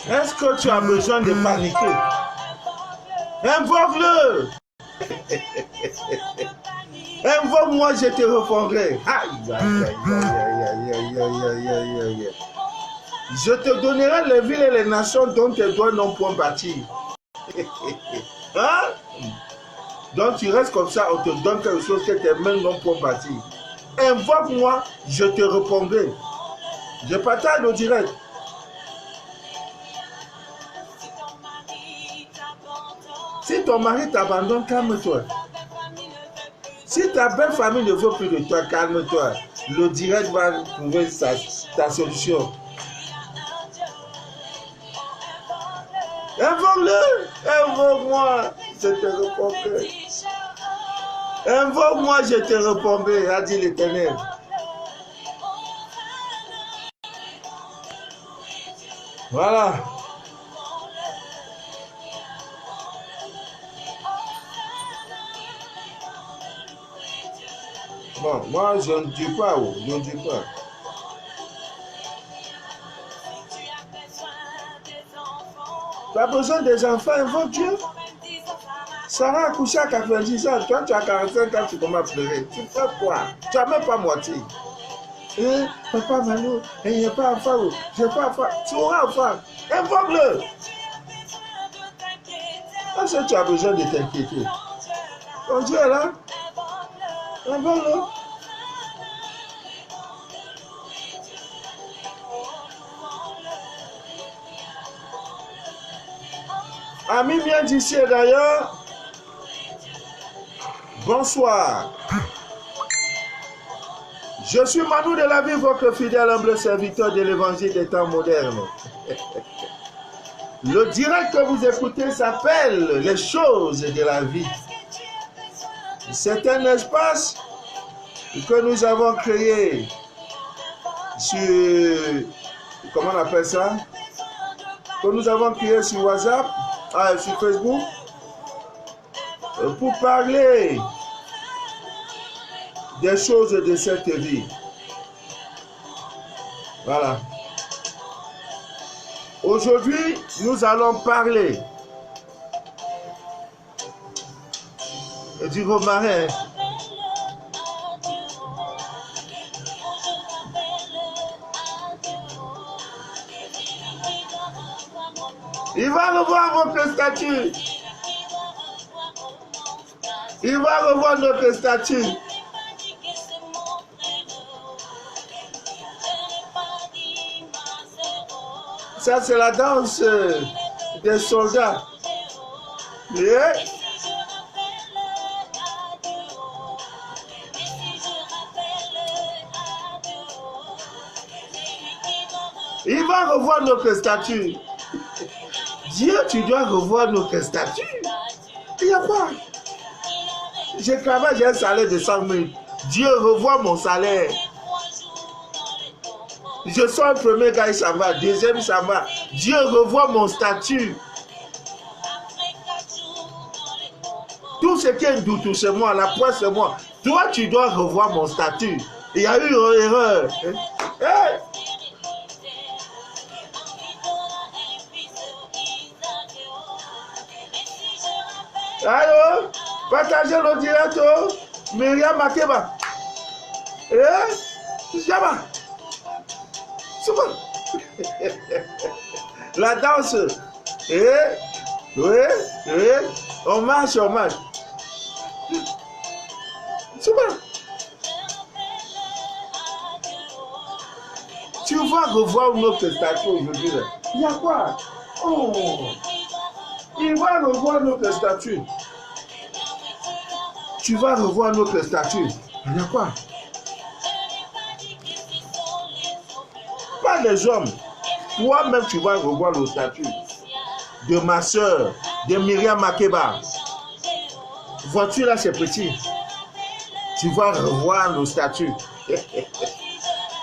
Est-ce que tu as besoin de paniquer? Invoque-le. Invoque-moi, je te répondrai. Aïe, aïe, aïe, aïe, aïe, aïe, aïe, aïe, aïe. Je te donnerai les villes et les nations dont tes doigts n'ont point bâti. Hein? Donc tu restes comme ça, on te donne quelque chose que tes mains n'ont point bâti. Invoque-moi, je te répondrai. Je partage au direct. Si ton mari t'abandonne, calme-toi. Si ta belle famille ne veut plus de toi, calme-toi. Le direct va trouver ta solution. Invoque-le. Invoque-moi, je te répondrai. Invoque-moi, je te répondrai, a dit l'Éternel. Voilà. Bon, moi, je ne dis pas, je ne dis pas. Tu as besoin des enfants, invoque Dieu. Sarah a couché à 90 ans, toi tu as 45 ans, tu commences à pleurer. Tu fais quoi? Tu n'as même pas moitié. Papa Mano, il n'y a pas enfant, je n'ai pas enfant. Tu auras enfant. Invoque-le. Est-ce que tu as besoin de t'inquiéter? Ton Dieu est là. Invoque-le. Amis bien d'ici et d'ailleurs, bonsoir. Je suis Manu de la vie, votre fidèle humble serviteur de l'évangile des temps modernes. Le direct que vous écoutez s'appelle les choses de la vie. C'est un espace que nous avons créé sur, comment on appelle ça? Que nous avons créé sur WhatsApp, sur Facebook, pour parler des choses de cette vie. Voilà. Aujourd'hui, nous allons parler du romarin. Il va revoir votre statut. Il va revoir notre statut. Ça, c'est la danse des soldats. Yeah. Il va revoir notre statut. Dieu, tu dois revoir notre statut. Il n'y a pas. Je travaille, j'ai un salaire de 100 000. Dieu, revoit mon salaire. Je sors le premier gars, ça va. Deuxième, ça va. Dieu, revoit mon statut. Tout ce qui est doute, c'est moi. La poisse, c'est moi. Toi, tu dois revoir mon statut. Il y a eu une erreur. Hey! Allô? Partagez le direct. Myriam Makeba. Jama. La danse. Oui. On marche. Tu vas revoir notre statut aujourd'hui. Il y a quoi? Oh. Il va revoir notre statut. Tu vas revoir notre statut. Il y a quoi? Pas les hommes. Toi-même, tu vas revoir le statut de ma soeur, de Myriam Makeba. Vois-tu là, c'est petit. Tu vas revoir le statut.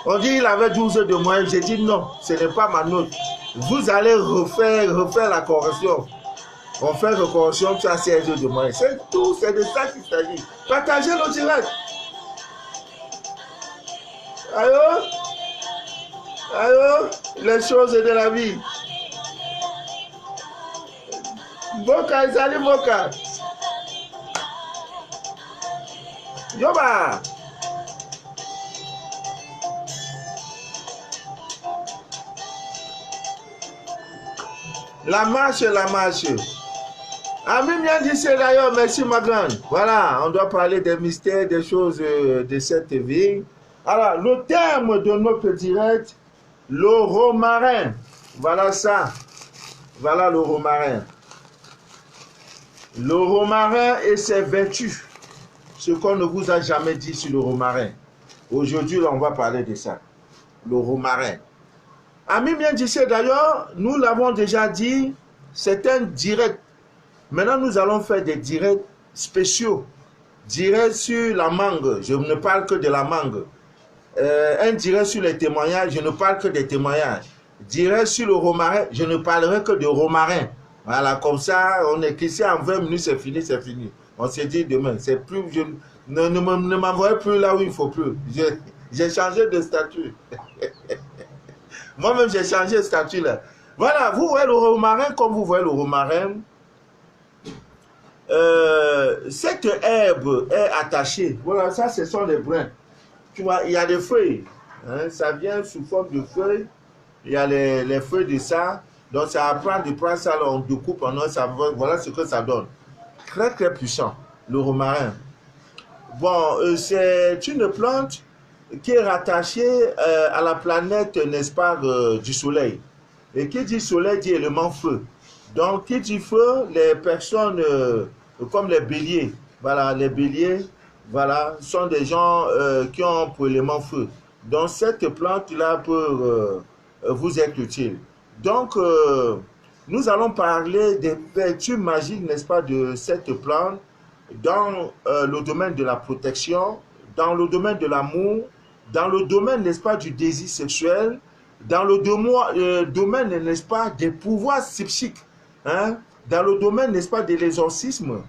On dit qu'il avait 12 heures de moyenne. J'ai dit non, ce n'est pas ma note. Vous allez refaire la correction. On fait la correction, tu as 16 heures de moyenne. C'est tout, c'est de ça qu'il s'agit. Partagez le direct. Allô? Les choses de la vie. Boka, salut Boka. Yoba. La marche, la marche. Ami bien dit c'est d'ailleurs, merci ma grande. Voilà, on doit parler des mystères, des choses de cette vie. Alors, le terme de notre direct, le romarin. Voilà ça. Voilà le romarin. Le romarin et ses vertus. Ce qu'on ne vous a jamais dit sur le romarin. Aujourd'hui, on va parler de ça. Le romarin. Ami bien dit c'est d'ailleurs, nous l'avons déjà dit, c'est un direct. Maintenant, nous allons faire des directs spéciaux. Direct sur la mangue, je ne parle que de la mangue. Un direct sur les témoignages, je ne parle que des témoignages. Direct sur le romarin, je ne parlerai que de romarin. Voilà, comme ça, on est qu'ici en 20 minutes, c'est fini, c'est fini. On s'est dit demain, c'est plus, ne m'envoyez plus là où il ne faut plus. J'ai changé de statut. Moi-même, j'ai changé de statut là. Voilà, vous voyez le romarin comme vous voyez le romarin. Cette herbe est attachée. Voilà, ça, ce sont les brins. Tu vois, il y a des feuilles. Hein, ça vient sous forme de feuilles. Il y a les feuilles de ça. Donc, ça apprend de prendre ça, on découpe en or. Voilà ce que ça donne. Très, très puissant, le romarin. Bon, c'est une plante qui est rattachée à la planète, n'est-ce pas, du soleil. Et qui dit soleil dit élément feu. Donc, qui dit feu, les personnes comme les béliers, voilà, les béliers, voilà, sont des gens qui ont pour élément feu. Donc, cette plante-là peut vous être utile. Donc, nous allons parler des vertus magiques, n'est-ce pas, de cette plante dans le domaine de la protection, dans le domaine de l'amour, dans le domaine, n'est-ce pas, du désir sexuel, dans le domaine, n'est-ce pas, des pouvoirs psychiques, hein, dans le domaine, n'est-ce pas, de l'exorcisme,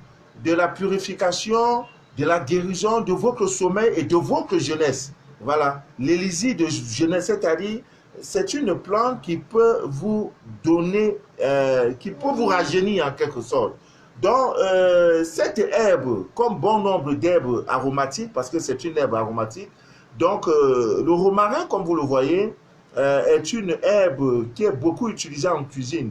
de la purification, de la guérison de votre sommeil et de votre jeunesse. Voilà, l'élysie de jeunesse, c'est-à-dire, c'est une plante qui peut vous donner, qui peut vous rajeunir en quelque sorte. Donc, cette herbe, comme bon nombre d'herbes aromatiques, parce que c'est une herbe aromatique, donc le romarin, comme vous le voyez, est une herbe qui est beaucoup utilisée en cuisine.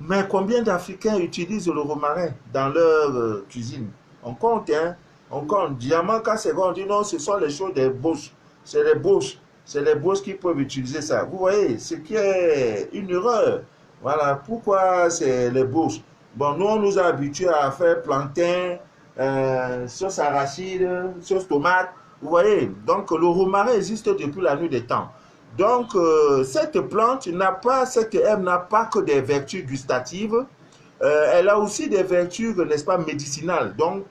Mais combien d'Africains utilisent le romarin dans leur cuisine? On compte, hein? On compte. Diamant, quand c'est bon, on dit non, ce sont les choses des bouches. C'est les bouches. C'est les bouches qui peuvent utiliser ça. Vous voyez, ce qui est une erreur. Voilà, pourquoi c'est les bouches? Bon, nous, on nous a habitués à faire plantain, sauce arachide, sauce tomate. Vous voyez, donc le romarin existe depuis la nuit des temps. Donc, cette plante n'a pas, cette herbe n'a pas que des vertus gustatives, elle a aussi des vertus, n'est-ce pas, médicinales. Donc,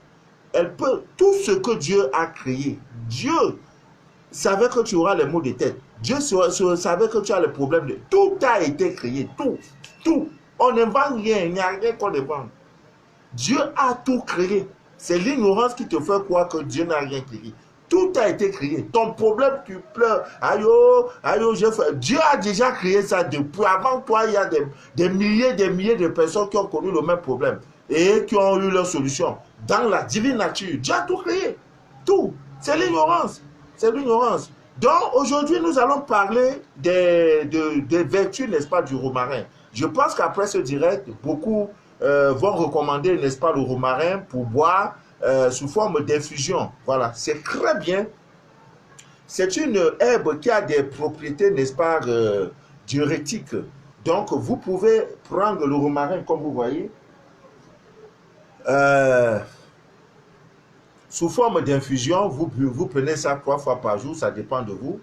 elle peut, tout ce que Dieu a créé, Dieu savait que tu auras les maux de tête. Dieu savait que tu as les problèmes de... Tout a été créé, tout. On n'invente rien, il n'y a rien qu'on invente. Dieu a tout créé. C'est l'ignorance qui te fait croire que Dieu n'a rien créé. Tout a été créé. Ton problème, tu pleures. Aïe, j'ai fait. Dieu a déjà créé ça depuis. Avant toi, il y a des milliers de personnes qui ont connu le même problème et qui ont eu leur solution. Dans la divine nature, Dieu a tout créé. Tout. C'est l'ignorance. C'est l'ignorance. Donc, aujourd'hui, nous allons parler des vertus, n'est-ce pas, du romarin. Je pense qu'après ce direct, beaucoup vont recommander, n'est-ce pas, le romarin pour boire sous forme d'infusion. Voilà, c'est très bien. C'est une herbe qui a des propriétés, n'est-ce pas, diurétiques. Donc, vous pouvez prendre le romarin, comme vous voyez, sous forme d'infusion. Vous prenez ça 3 fois par jour, ça dépend de vous,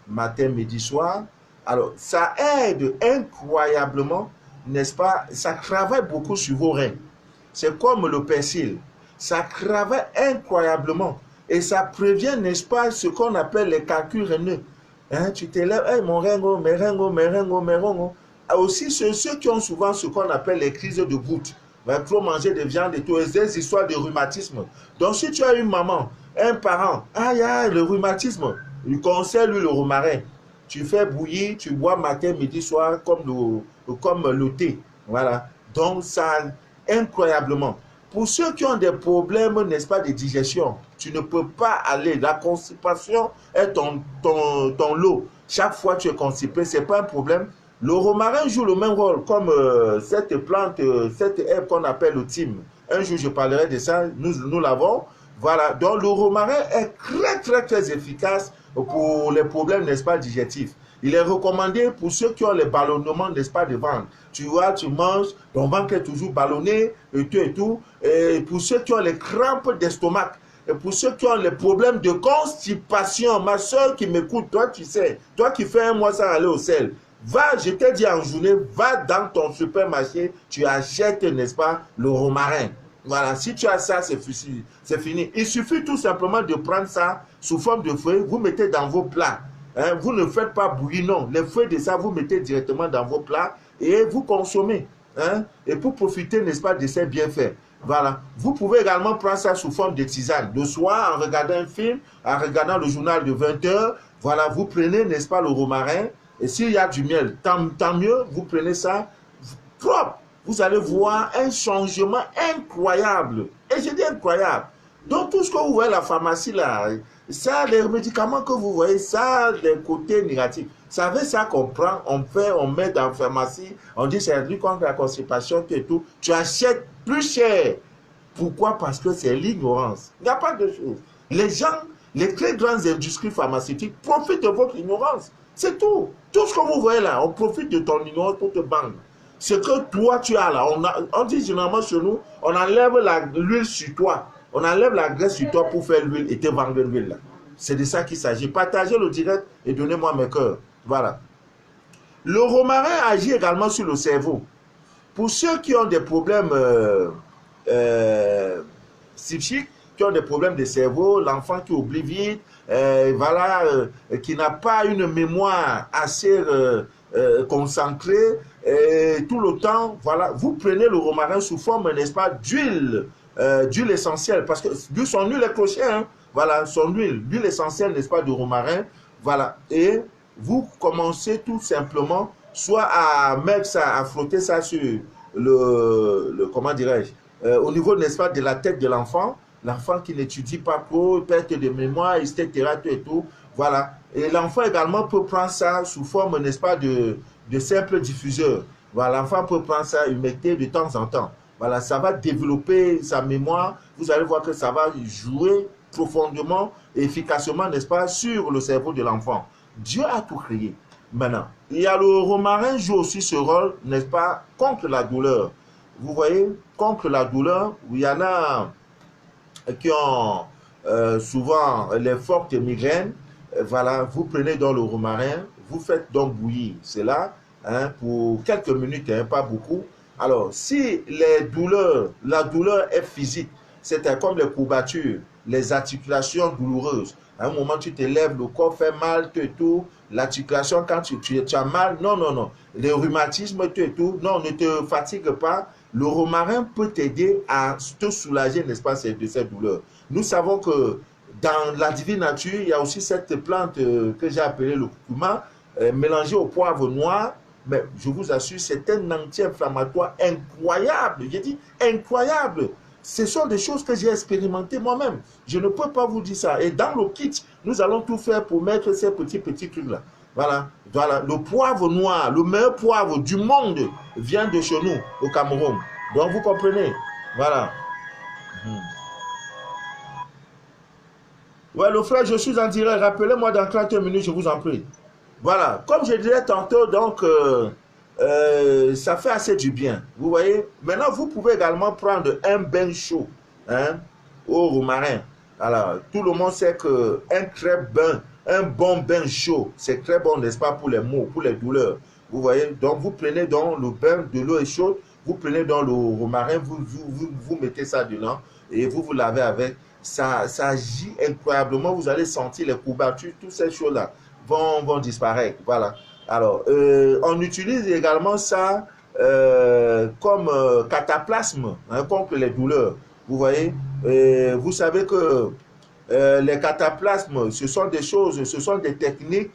matin, midi, soir. Alors, ça aide incroyablement, n'est-ce pas? Ça travaille beaucoup sur vos reins. C'est comme le persil. Ça travaille incroyablement. Et ça prévient, n'est-ce pas, ce qu'on appelle les calculs rénaux. Hein, tu t'élèves, hey, mon rengo, mes rengo. Aussi, ceux qui ont souvent ce qu'on appelle les crises de goutte. Va trop manger de viande et tout, et des histoires de rhumatisme. Donc, si tu as une maman, un parent, le rhumatisme, il conseille lui le romarin. Tu fais bouillir, tu bois matin, midi, soir, comme le thé. Voilà. Donc, ça incroyablement. Pour ceux qui ont des problèmes, n'est-ce pas, de digestion, tu ne peux pas aller. La constipation est ton lot. Chaque fois que tu es constipé, ce n'est pas un problème. Le romarin joue le même rôle comme cette plante, cette herbe qu'on appelle le thym. Un jour, je parlerai de ça. Nous l'avons. Voilà. Donc, le romarin est très efficace pour les problèmes, n'est-ce pas, digestifs. Il est recommandé pour ceux qui ont les ballonnements, n'est-ce pas, de ventre. Tu vois, tu manges, ton ventre est toujours ballonné, et tout et tout. Et pour ceux qui ont les crampes d'estomac, et pour ceux qui ont les problèmes de constipation, ma soeur qui m'écoute, toi tu sais, toi qui fais un mois sans aller au sel, va, je t'ai dit en journée, va dans ton supermarché, tu achètes, n'est-ce pas, le romarin. Voilà, si tu as ça, c'est fini. Il suffit tout simplement de prendre ça sous forme de feuilles, vous mettez dans vos plats. Hein, vous ne faites pas bouillir, non. Les feuilles de ça, vous mettez directement dans vos plats et vous consommez. Hein, et pour profiter, n'est-ce pas, de ces bienfaits. Voilà. Vous pouvez également prendre ça sous forme de tisane. Le soir, en regardant un film, en regardant le journal de 20 h, voilà, vous prenez, n'est-ce pas, le romarin. Et s'il y a du miel, tant mieux, vous prenez ça propre. Vous allez voir un changement incroyable. Et je dis incroyable. Donc, tout ce que vous voyez à la pharmacie, là, ça, les médicaments que vous voyez, ça a des côtés négatifs. Vous savez ça qu'on prend, on met dans la pharmacie, on dit c'est lui contre la constipation, tout et tout. Tu achètes plus cher. Pourquoi? Parce que c'est l'ignorance. Il n'y a pas de chose. Les gens, les très grandes industries pharmaceutiques profitent de votre ignorance. C'est tout. Tout ce que vous voyez là, on profite de ton ignorance pour te vendre. Ce que toi tu as là, on dit généralement chez nous, on enlève l'huile sur toi. On enlève la graisse sur toi pour faire l'huile et te vendre l'huile là. C'est de ça qu'il s'agit. Partagez le direct et donnez-moi mes cœurs. Voilà. Le romarin agit également sur le cerveau. Pour ceux qui ont des problèmes psychiques, qui ont des problèmes de cerveau, l'enfant qui oublie vite, voilà, qui n'a pas une mémoire assez concentrée, tout le temps, voilà, vous prenez le romarin sous forme, n'est-ce pas, d'huile essentielle, parce que son huile est clochée, hein, voilà, son l'huile essentielle, n'est-ce pas, de romarin, voilà, et vous commencez tout simplement soit à mettre ça, à frotter ça sur comment dirais-je, au niveau, n'est-ce pas, de la tête de l'enfant qui n'étudie pas trop, perte de mémoire, etc., tout et tout, voilà. Et l'enfant également peut prendre ça sous forme, n'est-ce pas, de simple diffuseur. Voilà, l'enfant peut prendre ça, humecter de temps en temps. Voilà, ça va développer sa mémoire. Vous allez voir que ça va jouer profondément et efficacement, n'est-ce pas, sur le cerveau de l'enfant. Dieu a tout créé. Maintenant, il y a le romarin joue aussi ce rôle, n'est-ce pas, contre la douleur. Vous voyez, contre la douleur, il y en a qui ont souvent les fortes migraines. Voilà, vous prenez donc le romarin, vous faites donc bouillir cela, hein, pour quelques minutes, hein, pas beaucoup. Alors, si la douleur est physique, c'est comme les courbatures, les articulations douloureuses. À un moment, tu te lèves, le corps fait mal, tout et tout. L'articulation, quand tu as mal, non. Les rhumatismes, tout et tout, non, ne te fatigue pas. Le romarin peut t'aider à te soulager, n'est-ce pas, de cette douleur. Nous savons que dans la divine nature, il y a aussi cette plante que j'ai appelée le curcuma, mélangée au poivre noir. Mais je vous assure, c'est un anti-inflammatoire incroyable. J'ai dit incroyable. Ce sont des choses que j'ai expérimentées moi-même. Je ne peux pas vous dire ça. Et dans le kit, nous allons tout faire pour mettre ces petits trucs-là. Voilà. Le poivre noir, le meilleur poivre du monde vient de chez nous, au Cameroun. Donc, vous comprenez. Voilà. Ouais, le frère, je suis en direct. Rappelez-moi dans 30 minutes, je vous en prie. Voilà. Comme je disais tantôt, donc, ça fait assez du bien. Vous voyez? Maintenant, vous pouvez également prendre un bain chaud, hein, au romarin. Alors, tout le monde sait un bon bain chaud, c'est très bon, n'est-ce pas, pour les maux, pour les douleurs. Vous voyez? Donc, vous prenez donc le bain, de l'eau est chaude, vous prenez donc le romarin, vous mettez ça dedans et vous lavez avec. Ça agit incroyablement. Vous allez sentir les courbatures, toutes ces choses-là vont disparaître. Voilà. Alors, on utilise également ça comme cataplasme, hein, contre les douleurs. Vous voyez, vous savez que les cataplasmes, ce sont des choses, ce sont des techniques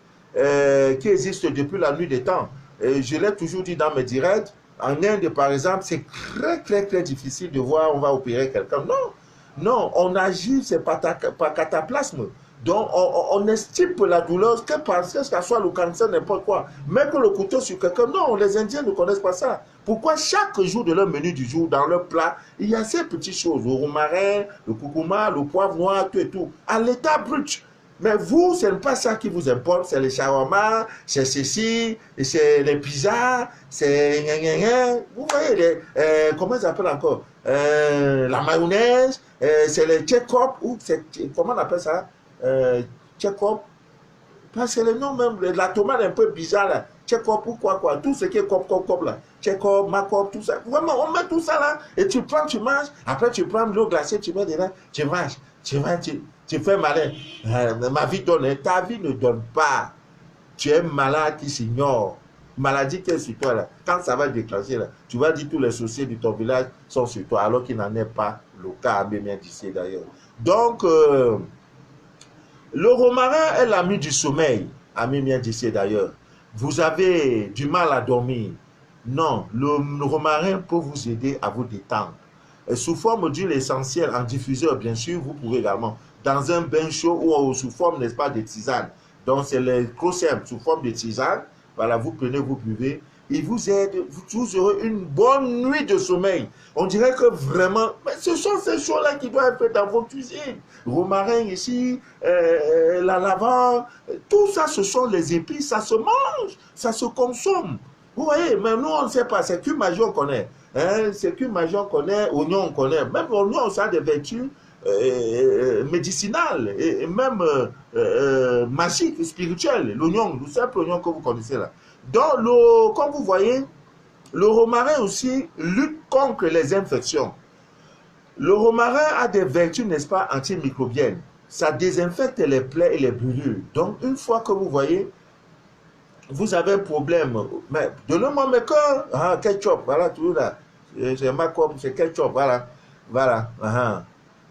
qui existent depuis la nuit des temps. Et je l'ai toujours dit dans mes directs, En Inde, par exemple, c'est très difficile de voir on va opérer quelqu'un. Non, non, on agit, c'est par cataplasme. Donc, on estime la douleur que parce que ça soit le cancer, n'importe quoi. Mais que le couteau sur quelqu'un, non, les Indiens ne connaissent pas ça. Pourquoi chaque jour de leur menu du jour, dans leur plat, il y a ces petites choses, le romarin, le curcuma, le poivre noir, tout et tout, à l'état brut. Mais vous, ce n'est pas ça qui vous importe, c'est les shawarma, c'est ceci, c'est les pizzas, c'est... Vous voyez, comment ça s'appelle encore la mayonnaise, c'est les check-up, ou comment on appelle ça check-up, parce que le nom même, la tomate est un peu bizarre là, check-up ou quoi, tout ce qui est cop là, check-up, macop, tout ça, vraiment, on met tout ça là, et tu prends, tu manges, après tu prends l'eau glacée, tu mets dedans, tu manges, tu fais malin. Ma vie donne, ta vie ne donne pas. Tu es malade qui s'ignore. Maladie qui est sur toi là. Quand ça va déclencher là, tu vas dire tous les soucis de ton village sont sur toi, alors qu'il n'en est pas le cas à bien d'ici d'ailleurs. Donc, le romarin est l'ami du sommeil, à bien d'ici d'ailleurs. Vous avez du mal à dormir. Non, le romarin peut vous aider à vous détendre. Et sous forme d'huile essentielle en diffuseur, bien sûr, vous pouvez également, dans un bain chaud ou sous forme, n'est-ce pas, de tisane. Donc, c'est les crocèmes sous forme de tisane. Voilà, vous prenez, vous buvez. Il vous aide, vous aurez une bonne nuit de sommeil. On dirait que vraiment, mais ce sont ces choses-là qui doivent être dans vos cuisines. Romarin ici, la lavande, tout ça, ce sont les épices, ça se mange, ça se consomme. Vous voyez, mais nous, on ne sait pas, c'est qu'une magie, on connaît. Hein, c'est qu'une magie, on connaît, oignon, on connaît. Même l'oignon, ça a des vertus médicinales et même magiques, spirituelles. L'oignon, le simple oignon que vous connaissez là. Donc, comme vous voyez, le romarin aussi lutte contre les infections. Le romarin a des vertus, n'est-ce pas, antimicrobiennes. Ça désinfecte les plaies et les brûlures. Donc, une fois que vous voyez, vous avez un problème, mais donnez-moi mes cœurs, ketchup, voilà, tout là. C'est ma copie, c'est ketchup, voilà.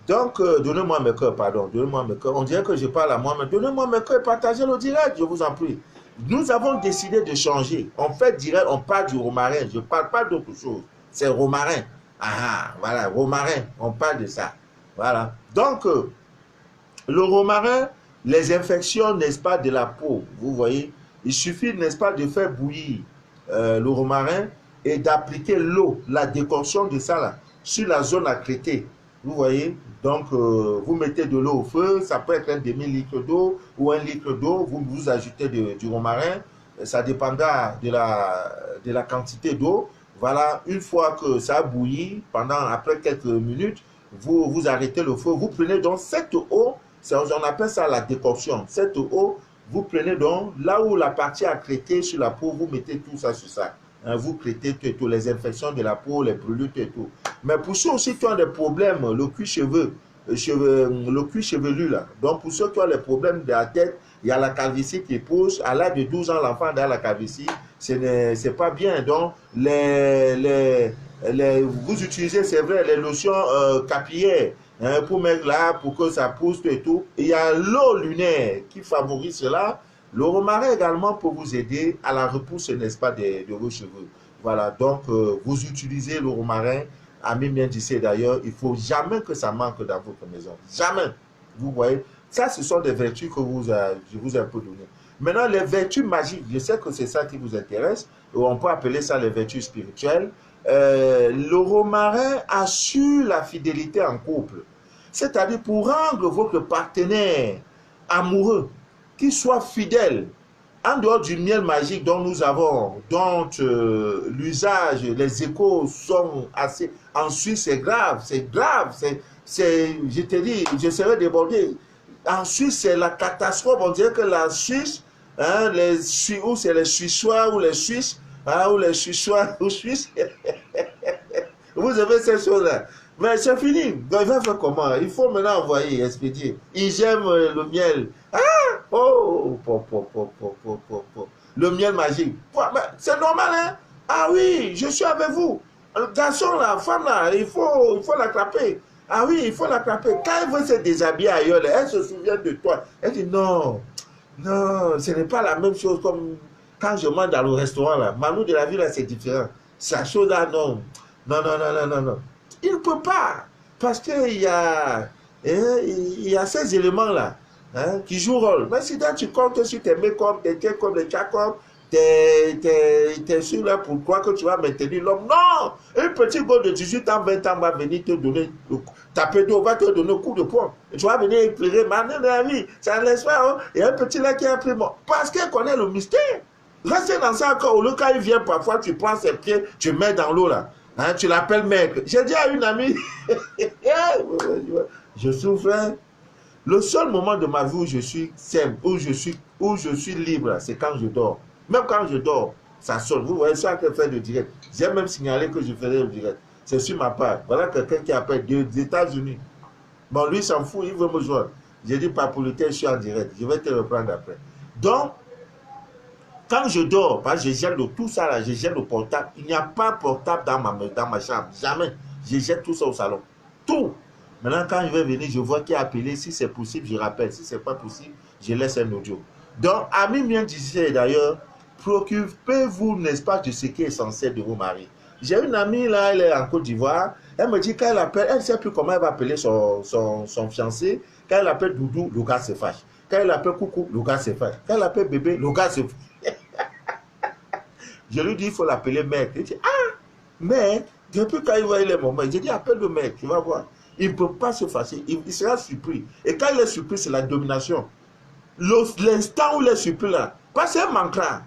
Donc, donnez-moi mes cœurs, pardon, donnez-moi mes cœurs. On dirait que je parle à moi, mais donnez-moi mes cœurs et partagez le direct, je vous en prie. Nous avons décidé de changer. On fait direct, on parle du romarin. Je ne parle pas d'autre chose. C'est romarin. Voilà, romarin, on parle de ça. Voilà. Donc, le romarin, les infections, n'est-ce pas, de la peau, vous voyez, il suffit, n'est-ce pas, de faire bouillir le romarin et d'appliquer l'eau, la décoction de ça là, sur la zone à traiter. Vous voyez, donc vous mettez de l'eau au feu, ça peut être un demi-litre d'eau ou 1 litre d'eau, vous ajoutez du romarin, ça dépendra de la quantité d'eau. Voilà, une fois que ça a bouilli, après quelques minutes, vous arrêtez le feu, vous prenez donc cette eau, on appelle ça la décoction. Cette eau, vous prenez donc là où la partie à traiter sur la peau, vous mettez tout ça sur ça. Vous traitez tout, les infections de la peau, les brûlures, tout. Mais pour ceux aussi qui ont des problèmes, le cuir chevelu là. Donc pour ceux qui ont les problèmes de la tête, il y a la calvitie qui pousse. À l'âge de 12 ans, l'enfant a la calvitie. C'est pas bien. Donc vous utilisez, c'est vrai, les lotions capillaires pour mettre là, pour que ça pousse et tout. Il y a l'eau lunaire qui favorise cela. Le romarin également peut vous aider à la repousse, n'est-ce pas, de vos cheveux. Voilà, donc vous utilisez le romarin. Ami bien d'ici d'ailleurs, il ne faut jamais que ça manque dans votre maison. Jamais. Vous voyez, ça, ce sont des vertus que je vous ai un peu données. Maintenant, les vertus magiques, je sais que c'est ça qui vous intéresse, ou on peut appeler ça les vertus spirituelles. Le romarin assure la fidélité en couple. C'est-à-dire pour rendre votre partenaire amoureux, qu'il soit fidèle, en dehors du miel magique dont nous avons, dont l'usage, les échos sont assez... En Suisse, c'est grave, je te dis, je serais débordé. En Suisse, c'est la catastrophe. On dirait que la Suisse, ou c'est les Suissois ou les Suisses, ou les Suissois ou Suisses. Vous avez ces choses-là. Mais c'est fini. Donc, il va faire comment? Il faut maintenant envoyer, expédier. Ils aiment le miel. Le miel magique. C'est normal, hein? Ah oui, je suis avec vous. Le garçon, la femme, là, il faut l'attraper. Ah oui, il faut l'attraper. Quand elle veut se déshabiller ailleurs, elle se souvient de toi. Elle dit non, ce n'est pas la même chose comme quand je mange dans le restaurant, là. Manu de la ville, là, c'est différent. sa chose là, non. Non, non, non, non, non, non. Il ne peut pas. Parce qu'il y a, il y a ces éléments-là qui jouent rôle. Mais si tu comptes sur tes make-up, tes check-up, tes check-up, t'es sûr là pour toi que tu vas maintenir l'homme. Non! Un petit gars de 18 ans, 20 ans va venir te donner, taper d'eau, va te donner un coup de poing. Et tu vas venir éclairer, maintenant la vie, ça ne laisse pas. Hein? Il y a un petit là qui a pris mort. Parce qu'il connaît le mystère. Restez dans ça encore. Le cas, il vient parfois, tu prends ses pieds, tu mets dans l'eau là. Hein, tu l'appelles mec. J'ai dit à une amie, je souffre. Hein? Le seul moment de ma vie où je suis simple, où je suis libre, c'est quand je dors. Même quand je dors, ça sonne. Vous voyez ça que fait le direct. J'ai même signalé que je faisais le direct. C'est sur ma part. Voilà quelqu'un qui appelle des États-Unis. Bon, lui, s'en fout, il veut me joindre. J'ai dit, pas pour lequel je suis en direct. Je vais te reprendre après. Donc, quand je dors, je jette tout ça là, je jette le portable. Il n'y a pas de portable dans ma chambre. Jamais. Je jette tout ça au salon. Tout. Maintenant, quand je vais venir, je vois qui a appelé. Si c'est possible, je rappelle. Si ce n'est pas possible, je laisse un audio. Donc, Ami bien disait d'ailleurs, préoccupez-vous, n'est-ce pas, de ce qui est essentiel de vos maris. J'ai une amie là, elle est en Côte d'Ivoire. Elle me dit quand elle appelle, elle ne sait plus comment elle va appeler son fiancé. Quand elle appelle Doudou, le gars se fâche. Quand elle appelle Coucou, le gars se fâche. Quand elle appelle bébé, le gars se fâche. Je lui dis, il faut l'appeler mec. Il dit, ah, mec, depuis quand il voit les moments, j'ai dit, appelle le mec, tu vas voir. Il ne peut pas se fâcher, il sera surpris. Et quand il est surpris, c'est la domination. L'instant où il est surpris là, parce qu'il manquera.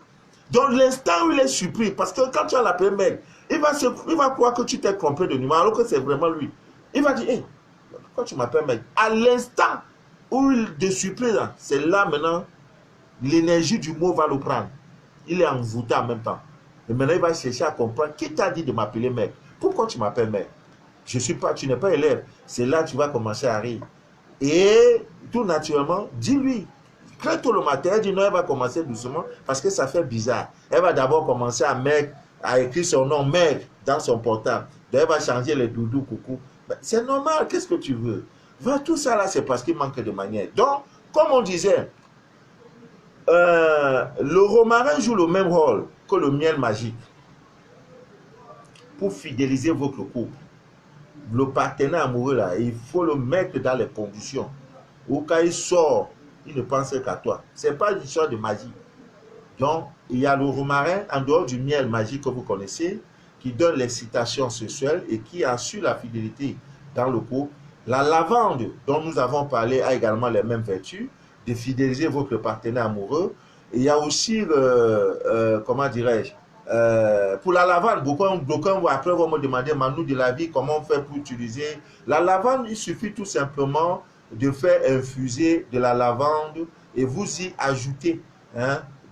Donc l'instant où il est surpris, parce que quand tu as l'appelé mec, il va croire que tu t'es trompé de numéro, alors que c'est vraiment lui. Il va dire, hé, pourquoi tu m'appelles mec? À l'instant où il est surpris là, c'est là maintenant, l'énergie du mot va le prendre. Il est envoûté en même temps. Et maintenant, il va chercher à comprendre qui t'a dit de m'appeler mec. Pourquoi tu m'appelles mec? Je suis pas, tu n'es pas élève. C'est là que tu vas commencer à rire. Et tout naturellement, dis-lui. Très tôt le matin, elle dit non, elle va commencer doucement parce que ça fait bizarre. Elle va d'abord commencer à écrire son nom mec dans son portable. Donc, elle va changer les doudous, coucou. C'est normal, qu'est-ce que tu veux? Tout ça là, c'est parce qu'il manque de manière. Donc, comme on disait, le romarin joue le même rôle que le miel magique pour fidéliser votre couple. Le partenaire amoureux là, il faut le mettre dans les conditions où quand il sort, il ne pense qu'à toi. Ce n'est pas une histoire de magie. Donc, il y a le romarin, en dehors du miel magique que vous connaissez, qui donne l'excitation sexuelle et qui assure la fidélité dans le couple. La lavande, dont nous avons parlé, a également les mêmes vertus, de fidéliser votre partenaire amoureux. Et il y a aussi, comment dirais-je, pour la lavande, beaucoup après vont me demander, Manu de la vie, comment on fait pour utiliser. La lavande, il suffit tout simplement de faire infuser de la lavande et vous y ajoutez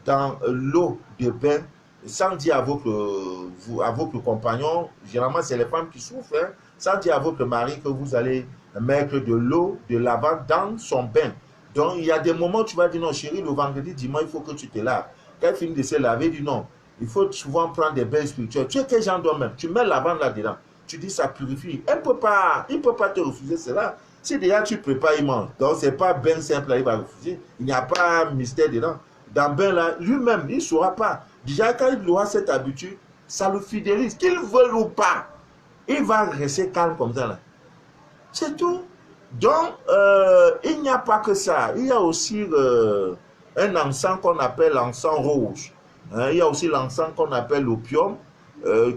dans l'eau de bain, sans dire à votre compagnon, généralement c'est les femmes qui souffrent, sans dire à votre mari que vous allez mettre de l'eau de lavande dans son bain. Donc il y a des moments où tu vas dire non chérie, le vendredi, dimanche, il faut que tu te laves. Quand elle finit de se laver, dis non. Il faut souvent prendre des bains spirituels. Tu es quel genre d'homme même? Tu mets la lavande là-dedans. Tu dis ça purifie. Il ne peut pas te refuser cela. Si déjà tu prépares, il mange. Donc ce n'est pas bain simple, là, il va refuser. Il n'y a pas mystère dedans. Dans le bain là, lui-même, il ne saura pas. Déjà quand il aura cette habitude, ça le fidélise. Qu'il veuille ou pas, il va rester calme comme ça là. C'est tout. Donc, il n'y a pas que ça. Il y a aussi un encens qu'on appelle l'encens rouge. Il y a aussi l'encens qu'on appelle l'opium,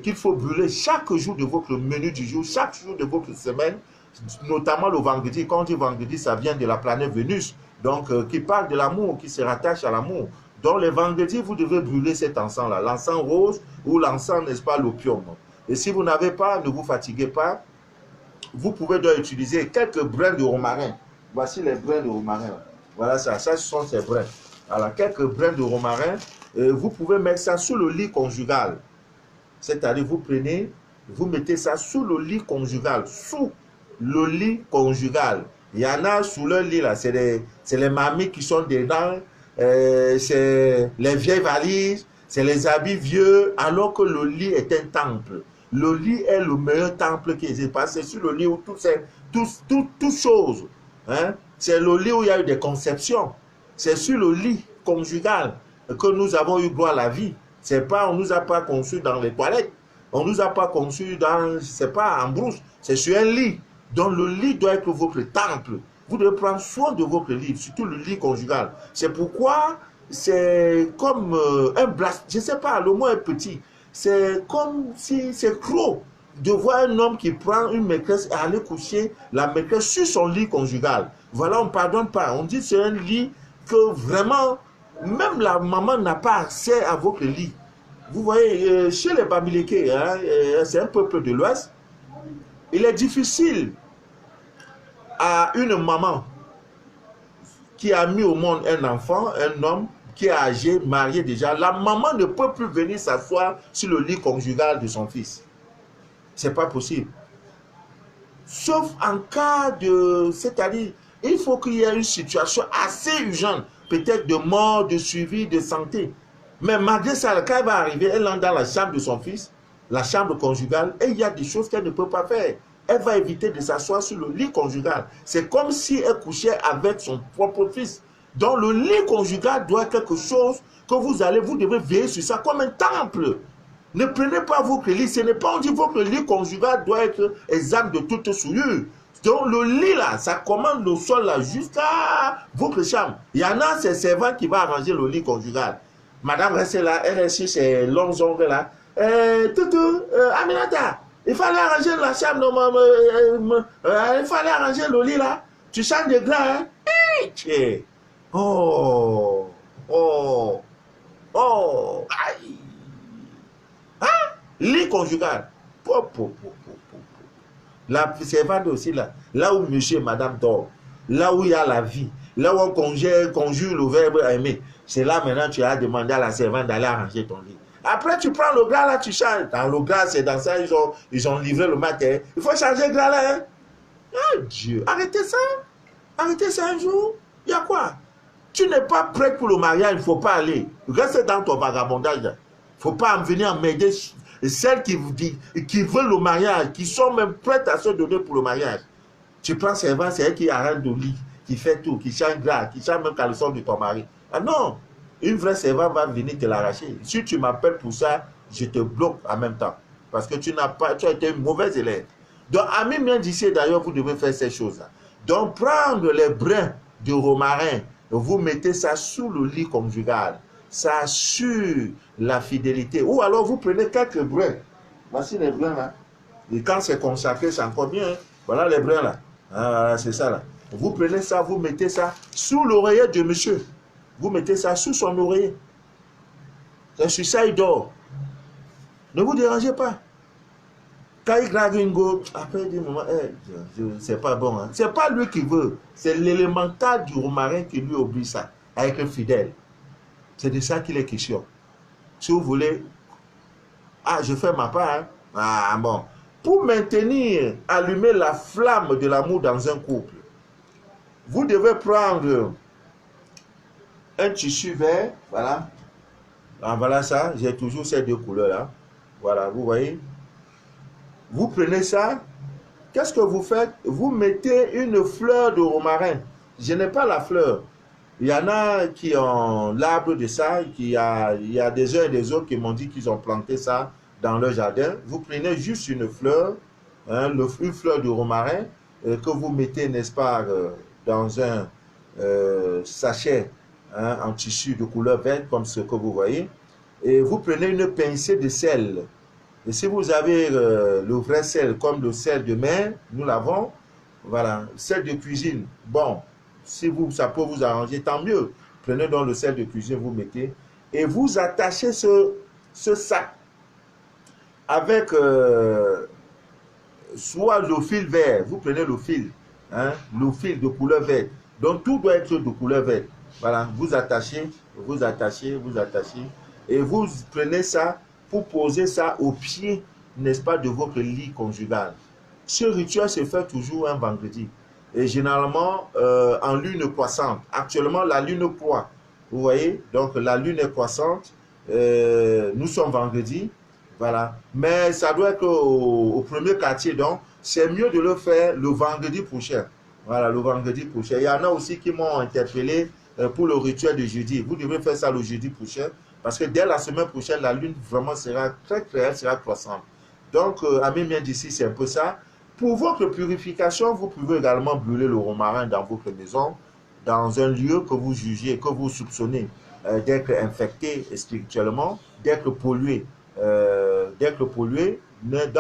qu'il faut brûler chaque jour de votre menu du jour, chaque jour de votre semaine, notamment le vendredi. Quand on dit vendredi, ça vient de la planète Vénus, donc qui parle de l'amour, qui se rattache à l'amour. Donc les vendredis, vous devez brûler cet encens-là, l'encens rose ou l'encens, n'est-ce pas, l'opium. Et si vous n'avez pas, ne vous fatiguez pas, vous pouvez donc utiliser quelques brins de romarin. Voici les brins de romarin. Voilà ça, ce sont ces brins. Alors, quelques brins de romarin. Vous pouvez mettre ça sous le lit conjugal. C'est-à-dire, vous prenez, vous mettez ça sous le lit conjugal. Sous le lit conjugal. Il y en a sous le lit, là. C'est les mamies qui sont dedans. C'est les vieilles valises. C'est les habits vieux. Alors que le lit est un temple. Le lit est le meilleur temple qui existe. Parce que c'est sur le lit où toutes choses. Hein? C'est le lit où il y a eu des conceptions. C'est sur le lit conjugal que nous avons eu droit à la vie. C'est pas, on ne nous a pas conçus dans les toilettes. On ne nous a pas conçus dans, c'est pas en brousse, c'est sur un lit. Donc le lit doit être votre temple. Vous devez prendre soin de votre lit, surtout le lit conjugal. C'est pourquoi c'est comme un blasphème. Je ne sais pas, le mot est petit. C'est comme si c'est trop de voir un homme qui prend une maîtresse et aller coucher la maîtresse sur son lit conjugal. Voilà, on ne pardonne pas. On dit que c'est un lit que vraiment, même la maman n'a pas accès à votre lit. Vous voyez, chez les Bamilékés, hein, c'est un peuple de l'Ouest, il est difficile à une maman qui a mis au monde un enfant, un homme qui est âgé, marié déjà, la maman ne peut plus venir s'asseoir sur le lit conjugal de son fils. C'est pas possible. Sauf en cas de... C'est-à-dire, il faut qu'il y ait une situation assez urgente, peut-être de mort, de suivi, de santé. Mais malgré ça, quand elle va arriver, elle entre dans la chambre de son fils, la chambre conjugale, et il y a des choses qu'elle ne peut pas faire. Elle va éviter de s'asseoir sur le lit conjugal. C'est comme si elle couchait avec son propre fils. Donc le lit conjugal doit être quelque chose que vous devez veiller sur ça comme un temple. Ne prenez pas votre lit. Ce n'est pas on dit votre lit conjugal doit être exempt de toute souillure. Donc le lit là, ça commande le sol là jusqu'à votre chambre. Il y en a ces servants qui vont arranger le lit conjugal. Madame reste là, elle est sur ses longs ongles là. Aminata, il fallait arranger la chambre, il fallait arranger le lit là. Tu changes de gras, hein? Hey, oh, oh, oh, aïe. Hein? Lit conjugal. La servante aussi là où monsieur et madame dorment, là où il y a la vie, là où on conjure le verbe aimer, c'est là maintenant tu as demandé à la servante d'aller arranger ton lit. Après tu prends le gras là, tu changes. Dans le gras, c'est dans ça, ils ont livré le matin. Il faut changer le gras là. Hein? Oh Dieu, arrêtez ça. Arrêtez ça un jour. Il y a quoi? Tu n'es pas prêt pour le mariage, il ne faut pas aller. Reste dans ton vagabondage. Il ne faut pas venir m'aider. Celles qui veulent le mariage, qui sont même prêtes à se donner pour le mariage. Tu prends servant, c'est elle qui arrête le lit, qui fait tout, qui change gras, qui change même caleçon de ton mari. Ah non, une vraie servante va venir te l'arracher. Si tu m'appelles pour ça, je te bloque en même temps. Parce que tu as été une mauvaise élève. Donc, amis bien d'ici, d'ailleurs, vous devez faire ces choses-là. Donc, prendre les brins de romarin, vous mettez ça sous le lit conjugal. Ça assure la fidélité. Ou alors, vous prenez quelques brins. Voici les brins là. Et quand c'est consacré, c'est encore mieux. Hein? Voilà les brins là. Ah, c'est ça là. Vous prenez ça, vous mettez ça sous l'oreiller de monsieur. Vous mettez ça sous son oreiller. C'est sur ça il dort. Ne vous dérangez pas. Quand il gratte une goutte, après il dit, c'est pas bon. Hein. C'est pas lui qui veut. C'est l'élémental du romarin qui lui oblige ça. Avec un fidèle. C'est de ça qu'il est question. Si vous voulez, je fais ma part. Hein. Ah bon. Pour maintenir, allumer la flamme de l'amour dans un couple, vous devez prendre un tissu vert. Voilà. Ah, voilà ça. J'ai toujours ces deux couleurs là. Voilà, vous voyez. Vous prenez ça. Qu'est-ce que vous faites? Vous mettez une fleur de romarin. Je n'ai pas la fleur. Il y en a qui ont l'arbre de ça, il y a des uns et des autres qui m'ont dit qu'ils ont planté ça dans leur jardin. Vous prenez juste une fleur, hein, une fleur de romarin que vous mettez, n'est-ce pas, dans un sachet hein, en tissu de couleur verte, comme ce que vous voyez. Et vous prenez une pincée de sel. Et si vous avez le vrai sel, comme le sel de mer, nous l'avons, voilà, sel de cuisine, bon. Si ça peut vous arranger, tant mieux. Prenez donc le sel de cuisine, vous mettez. Et vous attachez ce sac avec soit le fil vert. Vous prenez le fil de couleur verte. Donc tout doit être de couleur verte. Voilà, vous attachez. Et vous prenez ça pour poser ça au pied, n'est-ce pas, de votre lit conjugal. Ce rituel se fait toujours un vendredi. Et généralement en lune croissante. Actuellement, la lune croît. Vous voyez? Donc, la lune est croissante. Nous sommes vendredi. Voilà. Mais ça doit être au premier quartier. Donc, c'est mieux de le faire le vendredi prochain. Voilà, le vendredi prochain. Il y en a aussi qui m'ont interpellé pour le rituel de jeudi. Vous devez faire ça le jeudi prochain. Parce que dès la semaine prochaine, la lune vraiment sera très claire, sera croissante. Donc, Ami vient d'ici, c'est un peu ça. Pour votre purification, vous pouvez également brûler le romarin dans votre maison, dans un lieu que vous jugez, que vous soupçonnez d'être infecté spirituellement, d'être pollué, dans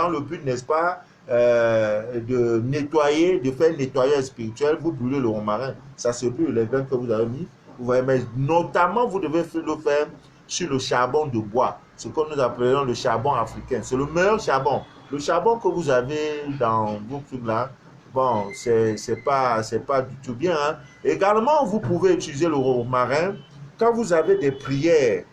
le but, n'est-ce pas, de nettoyer, de faire nettoyer spirituel, vous brûlez le romarin. Ça se brûle, les grains que vous avez mis. Vous voyez, mais notamment, vous devez le faire sur le charbon de bois, ce que nous appelons le charbon africain. C'est le meilleur charbon. Le charbon que vous avez dans vos trucs là, bon, c'est pas du tout bien. Hein. Également, vous pouvez utiliser le romarin quand vous avez des prières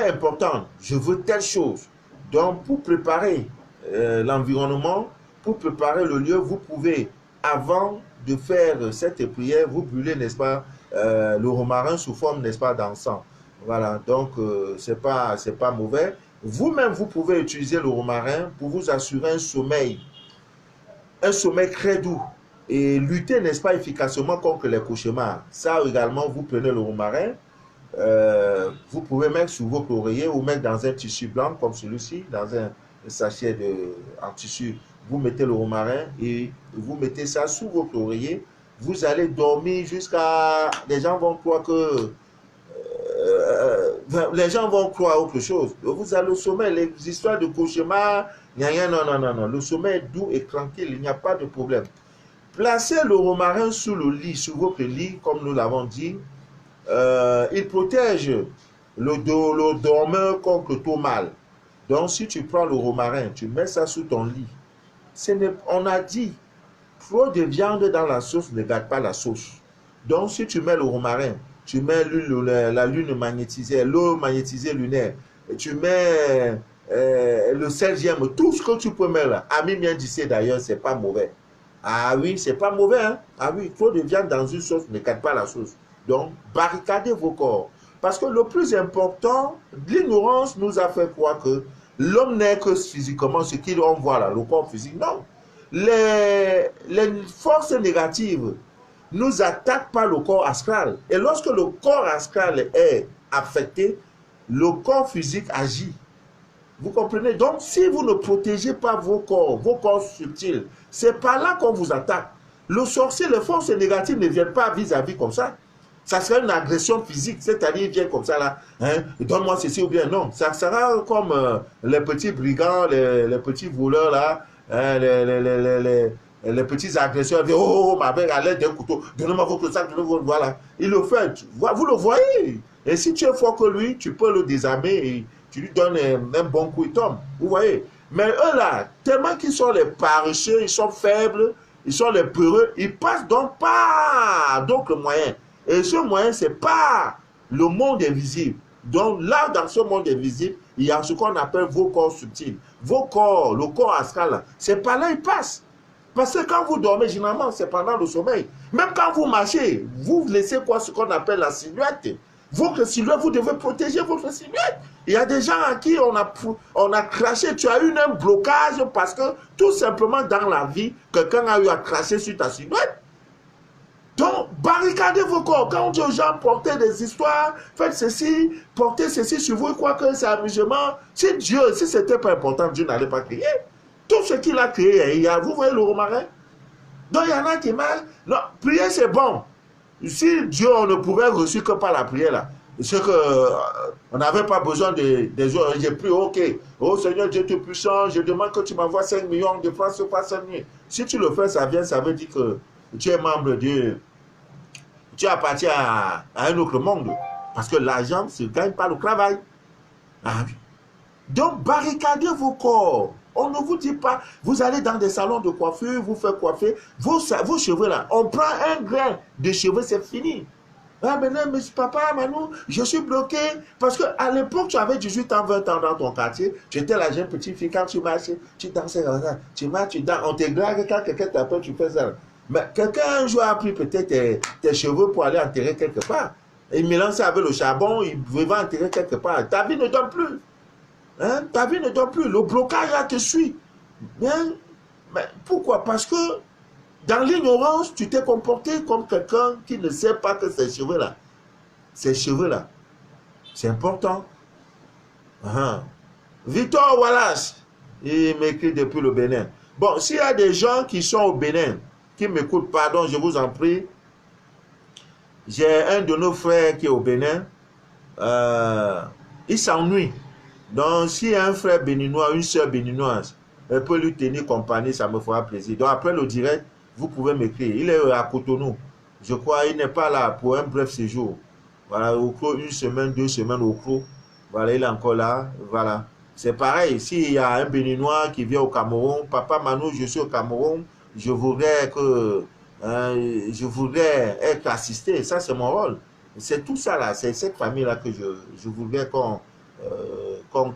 importantes. Je veux telle chose. Donc, pour préparer l'environnement, pour préparer le lieu, vous pouvez, avant de faire cette prière, vous brûlez, n'est-ce pas, le romarin sous forme, n'est-ce pas, d'encens. Voilà, donc c'est pas mauvais. Vous-même, vous pouvez utiliser le romarin pour vous assurer un sommeil très doux et lutter, n'est-ce pas, efficacement contre les cauchemars. Ça également, vous prenez le romarin, vous pouvez mettre sous votre oreiller ou mettre dans un tissu blanc comme celui-ci, dans un sachet en tissu. Vous mettez le romarin et vous mettez ça sous votre oreiller. Vous allez dormir jusqu'à... Les gens vont croire que... les gens vont croire autre chose. Vous avez le sommeil, les histoires de cauchemar, non. Le sommeil est doux et tranquille, il n'y a pas de problème. Placez le romarin sous le lit, sous votre lit, comme nous l'avons dit. Il protège le dormeur contre tout mal. Donc, si tu prends le romarin, tu mets ça sous ton lit. On a dit, trop de viande dans la sauce ne gâte pas la sauce. Donc, si tu mets le romarin, tu mets la lune magnétisée, l'eau magnétisée lunaire, tu mets le sel germe, tout ce que tu peux mettre là. Ami bien disait d'ailleurs, c'est pas mauvais. Ah oui, c'est pas mauvais. Hein? Ah oui, trop de viande dans une sauce ne gâte pas la sauce. Donc, barricadez vos corps. Parce que le plus important, l'ignorance nous a fait croire que l'homme n'est que physiquement ce qu'on voit là, le corps physique. Non. Les forces négatives nous attaquent par le corps astral. Et lorsque le corps astral est affecté, le corps physique agit. Vous comprenez? Donc, si vous ne protégez pas vos corps subtils, c'est par là qu'on vous attaque. Le sorcier, les forces négatives ne viennent pas vis-à-vis comme ça. Ça sera une agression physique, c'est-à-dire ils viennent comme ça là, hein, donne-moi ceci ou bien non. Ça sera comme les petits brigands, les petits voleurs là, hein, les petits agresseurs, oh ma mère, à l'aide d'un couteau, donnez-moi votre sac, voilà. Il le fait, vous le voyez. Et si tu es fort que lui, tu peux le désarmer et tu lui donnes un bon coup, il tombe. Vous voyez. Mais eux là, tellement qu'ils sont les paresseux, ils sont faibles, ils sont les peureux, ils passent donc pas d'autres moyens. Et ce moyen, ce n'est pas le monde invisible. Donc là, dans ce monde invisible, il y a ce qu'on appelle vos corps subtils. Vos corps, le corps astral, c'est par là il passe. Parce que quand vous dormez, généralement, c'est pendant le sommeil. Même quand vous marchez, vous laissez quoi, ce qu'on appelle la silhouette. Votre silhouette, vous devez protéger votre silhouette. Il y a des gens à qui on a craché. Tu as eu un blocage parce que tout simplement dans la vie, quelqu'un a eu à cracher sur ta silhouette. Donc, barricadez vos corps. Quand on dit aux gens, portez des histoires, faites ceci, portez ceci sur vous, quoi que c'est amusement. Si c'était pas important, Dieu n'allait pas créer. Tout ce qu'il a créé, vous voyez le romarin? Donc, il y en a qui marchent. Non, prier, c'est bon. Si Dieu, on ne pouvait reçu que par la prière, là. C'est que on n'avait pas besoin des autres. J'ai pris, ok. Oh Seigneur Dieu Tout-Puissant, je demande que tu m'envoies 5 millions de francs, c'est pas 5 000. Si tu le fais, ça veut dire que tu es membre de... Tu appartiens à un autre monde. Parce que l'argent se gagne par le travail. Ah oui. Donc, barricadez vos corps. On ne vous dit pas, vous allez dans des salons de coiffure, vous faites coiffer, vos cheveux là, on prend un grain de cheveux, c'est fini. Ah, mais non, mais papa, Manou, je suis bloqué. Parce qu'à l'époque, tu avais 18 ans, 20 ans dans ton quartier. Tu étais la jeune petite fille. Quand tu marchais, tu dansais comme ça. Tu danses. On te drague quand quelqu'un t'appelle, tu fais ça. Mais quelqu'un un jour a pris peut-être tes cheveux pour aller enterrer quelque part. Il mélange ça avec le charbon, il va enterrer quelque part. Ta vie ne donne plus. Hein? Ta vie ne donne plus. Le blocage là te suit. Hein? Mais pourquoi? Parce que dans l'ignorance, tu t'es comporté comme quelqu'un qui ne sait pas que ces cheveux-là, c'est important. Victor Wallace, il m'écrit depuis le Bénin. Bon, s'il y a des gens qui sont au Bénin, qui m'écoutent, pardon, je vous en prie. J'ai un de nos frères qui est au Bénin. Il s'ennuie. Donc, s'il y a un frère béninois, une soeur béninoise, elle peut lui tenir compagnie, ça me fera plaisir. Donc, après le direct, vous pouvez m'écrire. Il est à Cotonou. Je crois qu'il n'est pas là pour un bref séjour. Voilà, au cours une semaine, 2 semaines au cours. Voilà, il est encore là. Voilà. C'est pareil, s'il y a un béninois qui vient au Cameroun, papa Manu, je suis au Cameroun, je voudrais être assisté. Ça, c'est mon rôle. C'est tout ça là, c'est cette famille-là que je voudrais qu'on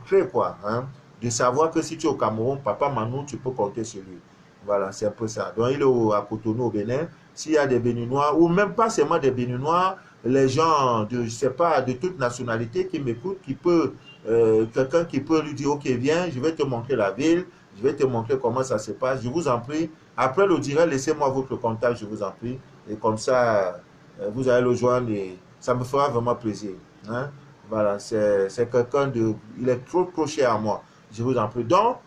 crée, quoi. Hein, de savoir que si tu es au Cameroun, papa Manu, tu peux compter sur lui. Voilà, c'est un peu ça. Donc, il est à Cotonou, au Bénin. S'il y a des Béninois, ou même pas seulement des Béninois, les gens de, je sais pas, de toute nationalité qui m'écoutent, qui peut, quelqu'un qui peut lui dire, ok, viens, je vais te montrer la ville, je vais te montrer comment ça se passe. Je vous en prie. Après le direct, laissez-moi votre contact, je vous en prie. Et comme ça, vous allez le joindre et ça me fera vraiment plaisir. Hein? Voilà, c'est quelqu'un de... Il est trop cher à moi. Je vous en prie. Donc,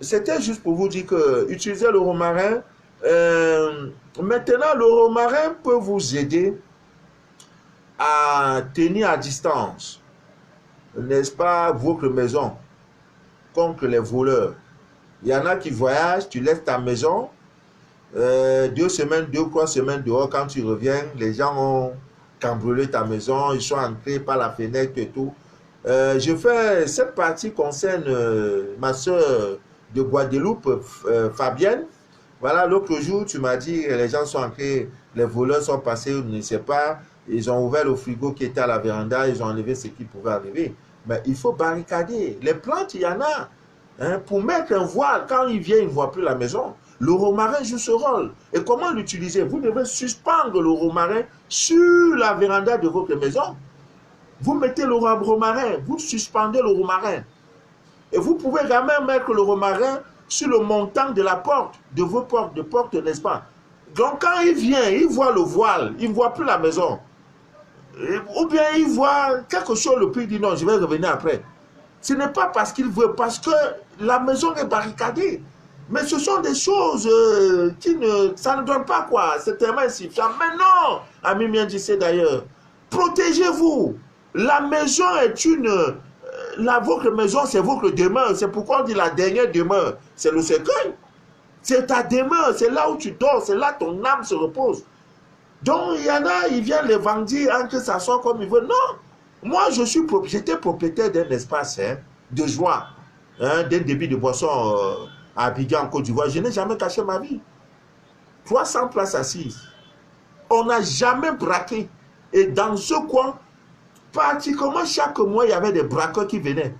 c'était juste pour vous dire que utiliser le romarin. Maintenant, le romarin peut vous aider à tenir à distance, n'est-ce pas, votre maison contre les voleurs. Il y en a qui voyagent, tu laisses ta maison, 2 semaines, 2-3 semaines dehors, quand tu reviens, les gens ont cambriolé ta maison, ils sont entrés par la fenêtre et tout. Je fais, cette partie concerne ma soeur de Guadeloupe, Fabienne. Voilà, l'autre jour, tu m'as dit, les gens sont entrés, les voleurs sont passés, je ne sais pas, ils ont ouvert le frigo qui était à la véranda, ils ont enlevé ce qui pouvait enlever. Mais il faut barricader. Les plantes, il y en a. Hein, pour mettre un voile, quand il vient, il ne voit plus la maison. Le romarin joue ce rôle. Et comment l'utiliser? Vous devez suspendre le romarin sur la véranda de votre maison. Vous mettez le romarin, vous suspendez le romarin. Et vous pouvez également mettre le romarin sur le montant de la porte, de vos portes, de porte, n'est-ce pas? Donc quand il vient, il voit le voile, il ne voit plus la maison. Ou bien il voit quelque chose, le plus dit non, je vais revenir après. Ce n'est pas parce qu'il veut, parce que la maison est barricadée. Mais ce sont des choses qui ne... Ça ne donne pas quoi. C'est tellement insuffisant. Mais non, ami bien dit d'ailleurs. Protégez-vous. La maison est une... votre maison, c'est votre demeure. C'est pourquoi on dit la dernière demeure. C'est le secret. C'est ta demeure. C'est là où tu dors. C'est là que ton âme se repose. Donc, il y en a, ils viennent les vendre, que ça soit comme ils veulent. Non. Moi, j'étais propriétaire d'un espace de joie, d'un débit de boisson à Abidjan, en Côte d'Ivoire. Je n'ai jamais caché ma vie. 300 places assises. On n'a jamais braqué. Et dans ce coin, pratiquement chaque mois, il y avait des braqueurs qui venaient.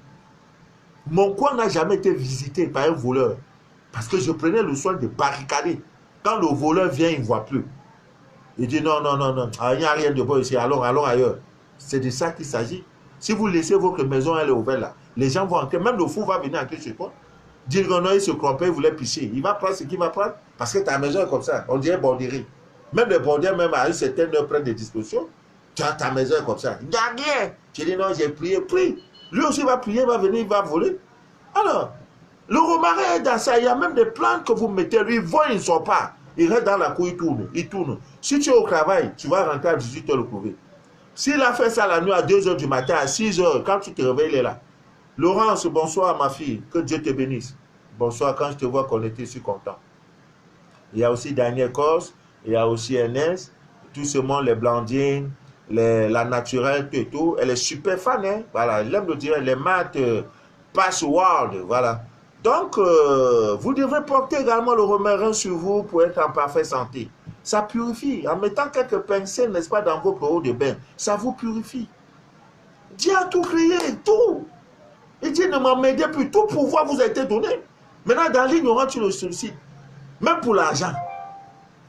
Mon coin n'a jamais été visité par un voleur. Parce que je prenais le soin de barricader. Quand le voleur vient, il ne voit plus. Il dit non, il n'y a rien de bon ici, allons ailleurs. C'est de ça qu'il s'agit. Si vous laissez votre maison, elle est ouverte là, les gens vont entrer, même le fou va venir entrer chez toi. Dire que non, il se trompait, il voulait pisser. Il va prendre ce qu'il va prendre parce que ta maison est comme ça. On dirait borderie. Même les bordiers, même à une certaine heure, prennent des dispositions. Ta maison est comme ça. Il n'y a rien. Tu dis non, j'ai prié, prie. Lui aussi va prier, va venir, il va voler. Alors, le romarin est dans ça. Il y a même des plantes que vous mettez. Lui, il voit, il ne sort pas. Il reste dans la cour, il tourne. Si tu es au travail, tu vas rentrer à 18h le couver. S'il a fait ça la nuit à 2h du matin, à 6h, quand tu te réveilles, il est là. Laurence, bonsoir ma fille, que Dieu te bénisse. Bonsoir, quand je te vois connecté, je suis content. Il y a aussi Daniel Kors, il y a aussi Ernest, tout ce monde, les Blandines, la naturelle, tout. Elle est super fan, hein? Voilà, elle aime le dire, les maths, password, voilà. Donc, vous devrez porter également le romarin sur vous pour être en parfaite santé. Ça purifie. En mettant quelques pincées, n'est-ce pas, dans votre eau de bain, ça vous purifie. Dieu a tout créé, tout. Et Dieu ne m'en m'aidait plus. Tout pouvoir vous a été donné. Maintenant, dans l'ignorance, tu le sollicites. Même pour l'argent.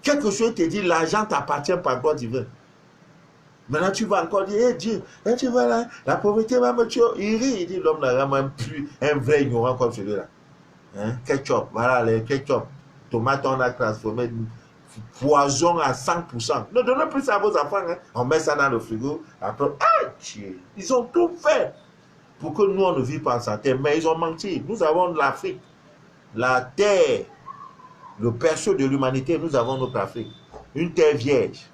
Quelque chose te dit, l'argent t'appartient par droit divin. Maintenant, tu vas encore dire, Dieu, tu vois là, la pauvreté va me tuer. Il rit, il dit, l'homme n'a vraiment plus un vrai ignorant comme celui-là. Hein? Ketchup, voilà, les ketchup. Tomate, on a transformé poison à 100%. Ne donnez plus à vos enfants. Hein? On met ça dans le frigo. Après, ils ont tout fait pour que nous, on ne vive pas en santé. Mais ils ont menti. Nous avons l'Afrique, la terre, le berceau de l'humanité, nous avons notre Afrique. Une terre vierge,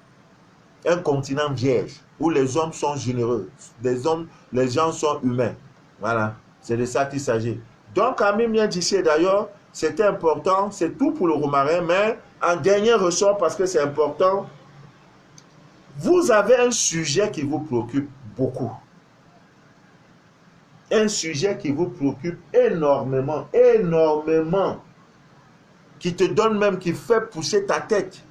un continent vierge, où les hommes sont généreux, les gens sont humains. Voilà, c'est de ça qu'il s'agit. Donc, Ami Mien Dissé, d'ailleurs, c'était important, c'est tout pour le Romarin, mais en dernier ressort, parce que c'est important, vous avez un sujet qui vous préoccupe beaucoup. Un sujet qui vous préoccupe énormément, énormément, qui te donne même, qui fait pousser ta tête.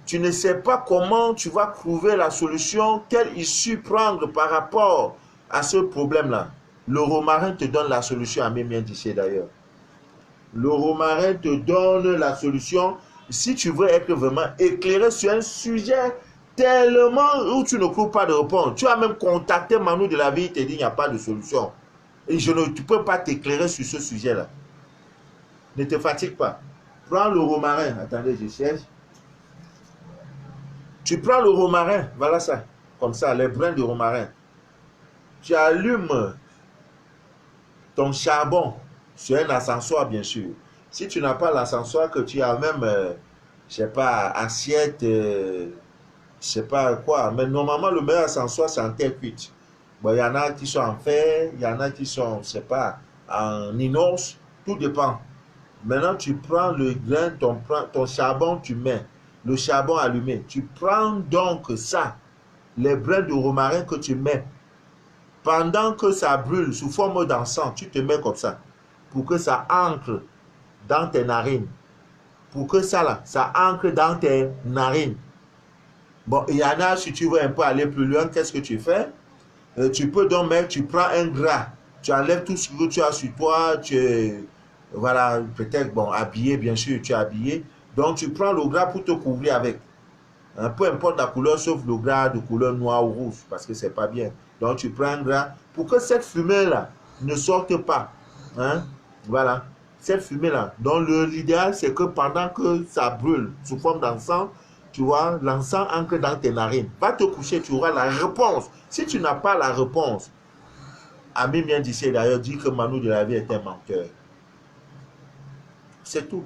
Tu ne sais pas comment tu vas trouver la solution, quelle issue prendre par rapport à ce problème-là. Le romarin te donne la solution, Ami Mien Dissé d'ailleurs. Le romarin te donne la solution si tu veux être vraiment éclairé sur un sujet tellement où tu ne trouves pas de réponse. Tu as même contacté Manu de la vie, il te dit qu'il n'y a pas de solution. Et tu ne peux pas t'éclairer sur ce sujet-là. Ne te fatigue pas. Prends le romarin. Attendez, je cherche. Tu prends le romarin, voilà ça. Comme ça, les brins de romarin. Tu allumes ton charbon sur un ascensoir, bien sûr. Si tu n'as pas l'ascensoir, que tu as même, je sais pas, assiette, je sais pas quoi. Mais normalement, le meilleur ascensoir, c'est en terre cuite. Bon, il y en a qui sont en fer, il y en a qui sont, je sais pas, en inox. Tout dépend. Maintenant, tu prends le grain, ton charbon, tu mets. Le charbon allumé. Tu prends donc ça, les brins de romarin que tu mets. Pendant que ça brûle sous forme d'encens, tu te mets comme ça. Pour que ça ancre dans tes narines. Pour que ça là, ça ancre dans tes narines. Bon, il y en a, si tu veux un peu aller plus loin, qu'est-ce que tu fais? Tu peux donc mettre, tu prends un drap. Tu enlèves tout ce que tu as sur toi. Voilà, peut-être, bon, habillé, bien sûr, tu es habillé. Donc, tu prends le drap pour te couvrir avec. Hein, peu importe la couleur, sauf le drap de couleur noire ou rouge, parce que c'est pas bien. Donc, tu prends un drap pour que cette fumée-là ne sorte pas. Hein? Voilà, cette fumée-là. Donc, l'idéal, c'est que pendant que ça brûle sous forme d'encens, tu vois, l'encens ancre dans tes narines. Va te coucher, tu auras la réponse. Si tu n'as pas la réponse, Ami Mien Dissé d'ailleurs dit que Manu de la vie est un menteur. C'est tout.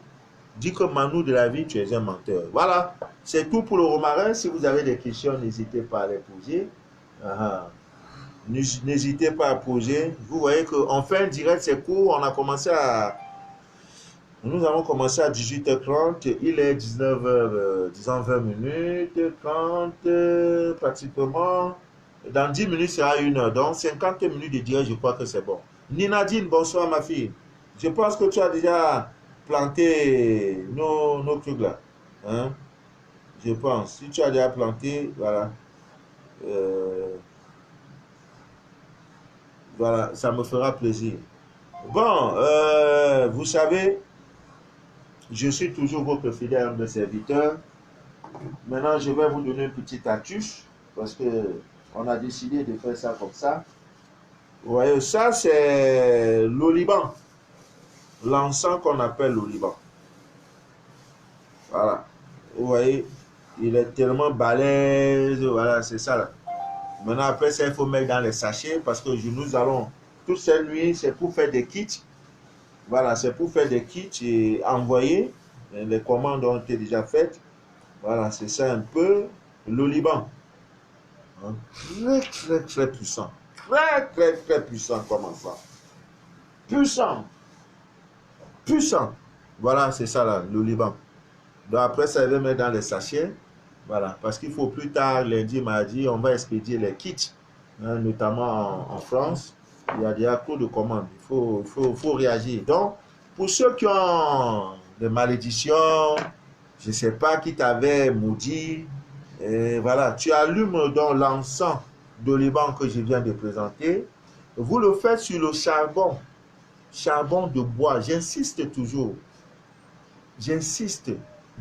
Dis que Manu de la vie, tu es un menteur. Voilà, c'est tout pour le romarin. Si vous avez des questions, n'hésitez pas à les poser. N'hésitez pas à poser. Vous voyez qu'on fait un direct, c'est court. Nous avons commencé à 18h30. Il est 19h, disons 20 minutes, 30, pratiquement. Dans 10 minutes, c'est à 1h. Donc, 50 minutes de direct, je crois que c'est bon. Ninadine, bonsoir ma fille. Je pense que tu as déjà planter nos trucs là. Hein? Je pense. Si tu as déjà planté, voilà. Voilà, ça me fera plaisir. Bon, vous savez, je suis toujours votre fidèle de serviteur. Maintenant, je vais vous donner une petite astuce parce que on a décidé de faire ça comme ça. Vous voyez, ça c'est l'oliban. L'encens qu'on appelle l'oliban. Voilà. Vous voyez, il est tellement balèze. Voilà, c'est ça là. Maintenant, après ça, il faut mettre dans les sachets parce que nous allons, toute cette nuit, c'est pour faire des kits. Voilà, c'est pour faire des kits et envoyer. Les commandes ont été déjà faites. Voilà, c'est ça un peu. L'oliban. Hein? Très, très, très puissant. Très, très, très puissant comme enfant. Puissant. Puissant. Voilà, c'est ça là, l'oliban. Donc après ça, il va mettre dans les sachets. Voilà, parce qu'il faut plus tard, lundi, mardi, on va expédier les kits, hein, notamment en France. Il y a déjà trop de commandes. Il faut réagir. Donc, pour ceux qui ont des malédictions, je ne sais pas qui t'avait maudit, et voilà, tu allumes donc l'encens d'oliban que je viens de présenter. Vous le faites sur le charbon de bois. J'insiste toujours. J'insiste.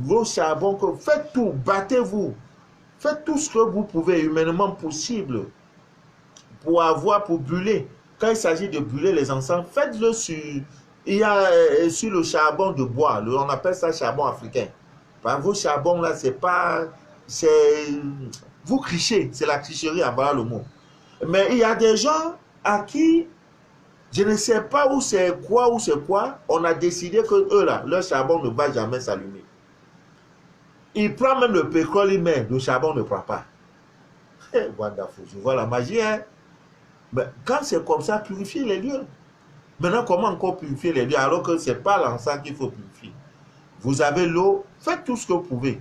Vos charbons, faites tout, battez-vous. Faites tout ce que vous pouvez, humainement possible, pour brûler. Quand il s'agit de brûler les encens, faites-le sur le charbon de bois. On appelle ça charbon africain. Par vos charbons là, c'est pas, vous crichez, c'est la tricherie, en voilà le mot. Mais il y a des gens à qui Je ne sais pas où c'est quoi, On a décidé que eux là, leur charbon ne va jamais s'allumer. Il prend même le pétrole, il met, le charbon ne prend pas. Wonderful, je vois la magie, hein? Mais quand c'est comme ça, purifier les lieux. Maintenant, comment encore purifier les lieux alors que ce n'est pas l'encens qu'il faut purifier? Vous avez l'eau, faites tout ce que vous pouvez.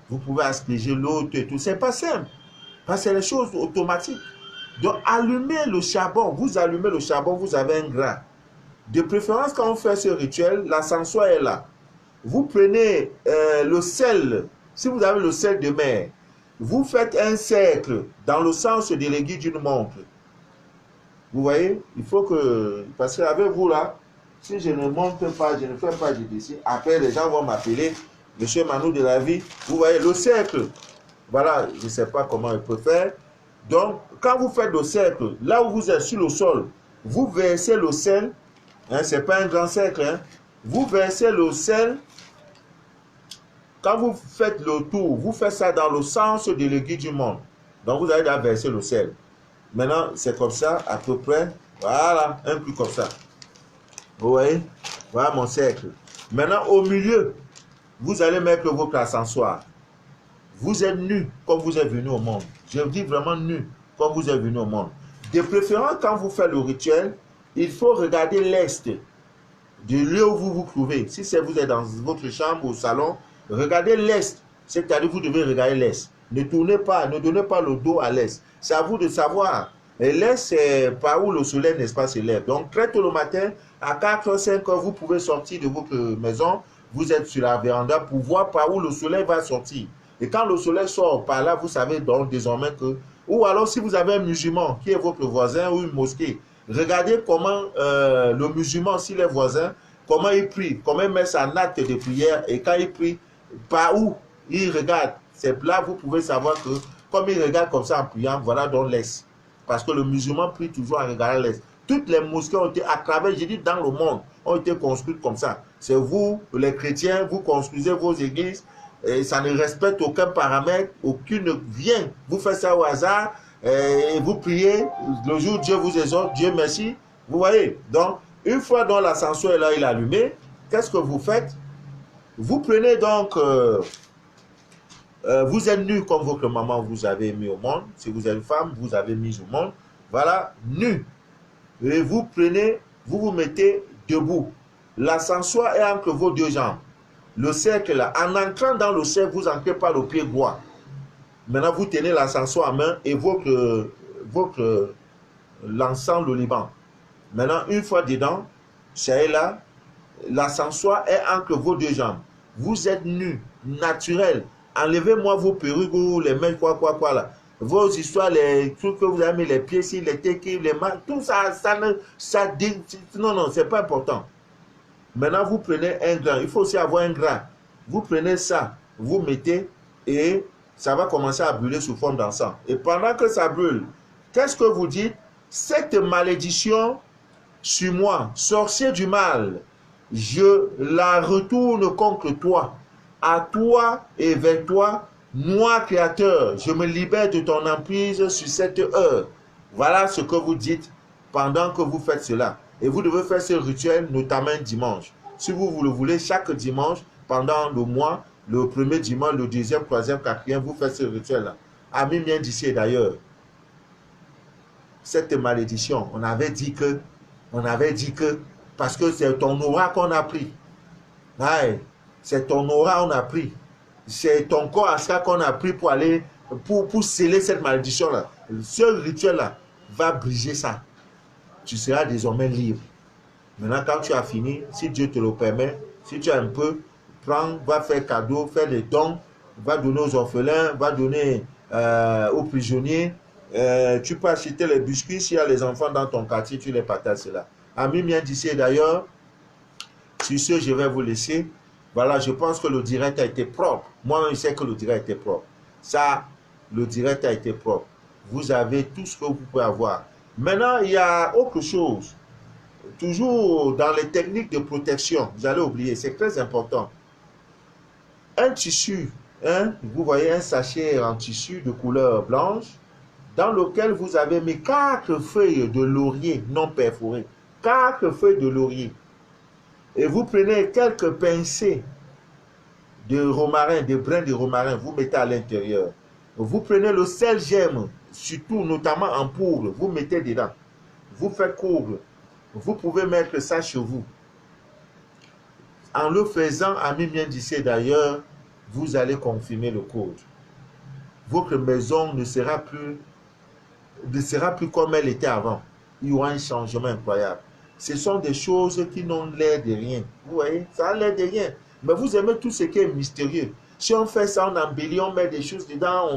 Vous pouvez asperger l'eau et tout. Ce n'est pas simple. Parce que c'est les choses automatiques. Donc, allumez le charbon. Vous allumez le charbon, vous avez un grain. De préférence, quand on fait ce rituel, la sansoire est là. Vous prenez le sel. Si vous avez le sel de mer, vous faites un cercle dans le sens de l'aiguille d'une montre. Vous voyez, il faut que... Parce qu'avec vous là, si je ne monte pas, je ne fais pas de dessin, après les gens vont m'appeler Monsieur Manou de la vie. Vous voyez, le cercle. Voilà, je ne sais pas comment il peut faire. Donc, quand vous faites le cercle, là où vous êtes sur le sol, vous versez le sel. Hein, ce n'est pas un grand cercle. Hein, vous versez le sel. Quand vous faites le tour, vous faites ça dans le sens de l'aiguille du monde. Donc, vous allez déjà verser le sel. Maintenant, c'est comme ça, à peu près. Voilà, un peu comme ça. Vous voyez? Voilà mon cercle. Maintenant, au milieu, vous allez mettre votre ascensoir. Vous êtes nu comme vous êtes venu au monde. Je dis vraiment nu comme vous êtes venu au monde. De préférence, quand vous faites le rituel, il faut regarder l'est du lieu où vous vous trouvez. Si vous êtes dans votre chambre ou au salon, regardez l'est. C'est-à-dire que vous devez regarder l'est. Ne tournez pas, ne donnez pas le dos à l'est. C'est à vous de savoir. Et l'est, c'est par où le soleil, n'est-ce pas, s'élève. Donc, très tôt le matin, à 4h, 5h, vous pouvez sortir de votre maison. Vous êtes sur la véranda pour voir par où le soleil va sortir. Et quand le soleil sort par là, vous savez donc désormais que... Ou alors, si vous avez un musulman qui est votre voisin ou une mosquée, regardez comment le musulman, s'il est voisin, comment il prie, comment il met sa natte de prière. Et quand il prie, par où il regarde. C'est là vous pouvez savoir que, comme il regarde comme ça en priant, voilà donc l'est. Parce que le musulman prie toujours en regardant l'est. Toutes les mosquées ont été, à travers, j'ai dit dans le monde, ont été construites comme ça. C'est vous, les chrétiens, vous construisez vos églises, et ça ne respecte aucun paramètre, aucune vient. Vous faites ça au hasard, et vous priez, le jour où Dieu vous exhorte, Dieu merci. Vous voyez, donc, une fois dont l'ascension est là, il est allumé, qu'est-ce que vous faites? Vous prenez donc, vous êtes nu comme votre maman vous avez mis au monde. Si vous êtes une femme, vous avez mis au monde. Voilà, nu. Et vous prenez, vous vous mettez debout. L'ascensoir est entre vos deux jambes. Le cercle là, en entrant dans le cercle, vous entrez par le pied droit. Maintenant, vous tenez l'ascensoir en main et l'encens, le Liban. Maintenant, une fois dedans, c'est là, l'ascensoir est entre vos deux jambes. Vous êtes nu, naturel. Enlevez-moi vos perruques ou les mains, quoi là. Vos histoires, les trucs que vous avez mis, les pieds ici, les téquilles, les mains, tout ça, non, c'est pas important. Maintenant, vous prenez un grain. Il faut aussi avoir un grain. Vous prenez ça, vous mettez et ça va commencer à brûler sous forme d'encens. Et pendant que ça brûle, qu'est-ce que vous dites? Cette malédiction sur moi, sorcier du mal, je la retourne contre toi. À toi et vers toi, moi créateur, je me libère de ton emprise sur cette heure. Voilà ce que vous dites pendant que vous faites cela. Et vous devez faire ce rituel notamment dimanche. Si vous le voulez, chaque dimanche, pendant le mois, le premier dimanche, le deuxième, troisième, quatrième, vous faites ce rituel-là. Amis bien d'ici et d'ailleurs, cette malédiction, on avait dit que, parce que c'est ton aura qu'on a pris. C'est ton aura qu'on a pris. C'est ton corps à ça qu'on a pris pour aller, pour sceller cette malédiction-là. Ce rituel-là va briser ça. Tu seras désormais libre. Maintenant, quand tu as fini, si Dieu te le permet, si tu as un peu, prends, va faire cadeau, fais des dons, va donner aux orphelins, va donner aux prisonniers. Tu peux acheter les biscuits, s'il y a les enfants dans ton quartier, tu les partages cela. Amis bien d'ici d'ailleurs, sur ce, je vais vous laisser. Voilà, je pense que le direct a été propre. Moi, je sais que le direct a été propre. Ça, le direct a été propre. Vous avez tout ce que vous pouvez avoir. Maintenant, il y a autre chose. Toujours dans les techniques de protection, vous allez oublier, c'est très important. Un tissu, vous voyez un sachet en tissu de couleur blanche, dans lequel vous avez mis 4 feuilles de laurier non perforées. 4 feuilles de laurier. Et vous prenez quelques pincées de romarin, de brins de romarin, vous mettez à l'intérieur. Vous prenez le sel gemme, surtout notamment en poudre, vous mettez dedans. Vous faites coudre. Vous pouvez mettre ça chez vous. En le faisant, ami bien d'ici d'ailleurs, vous allez confirmer le code. Votre maison ne sera plus comme elle était avant. Il y aura un changement incroyable. Ce sont des choses qui n'ont l'air de rien. Vous voyez, ça a l'air de rien. Mais vous aimez tout ce qui est mystérieux. Si on fait ça, on embellit, on met des choses dedans,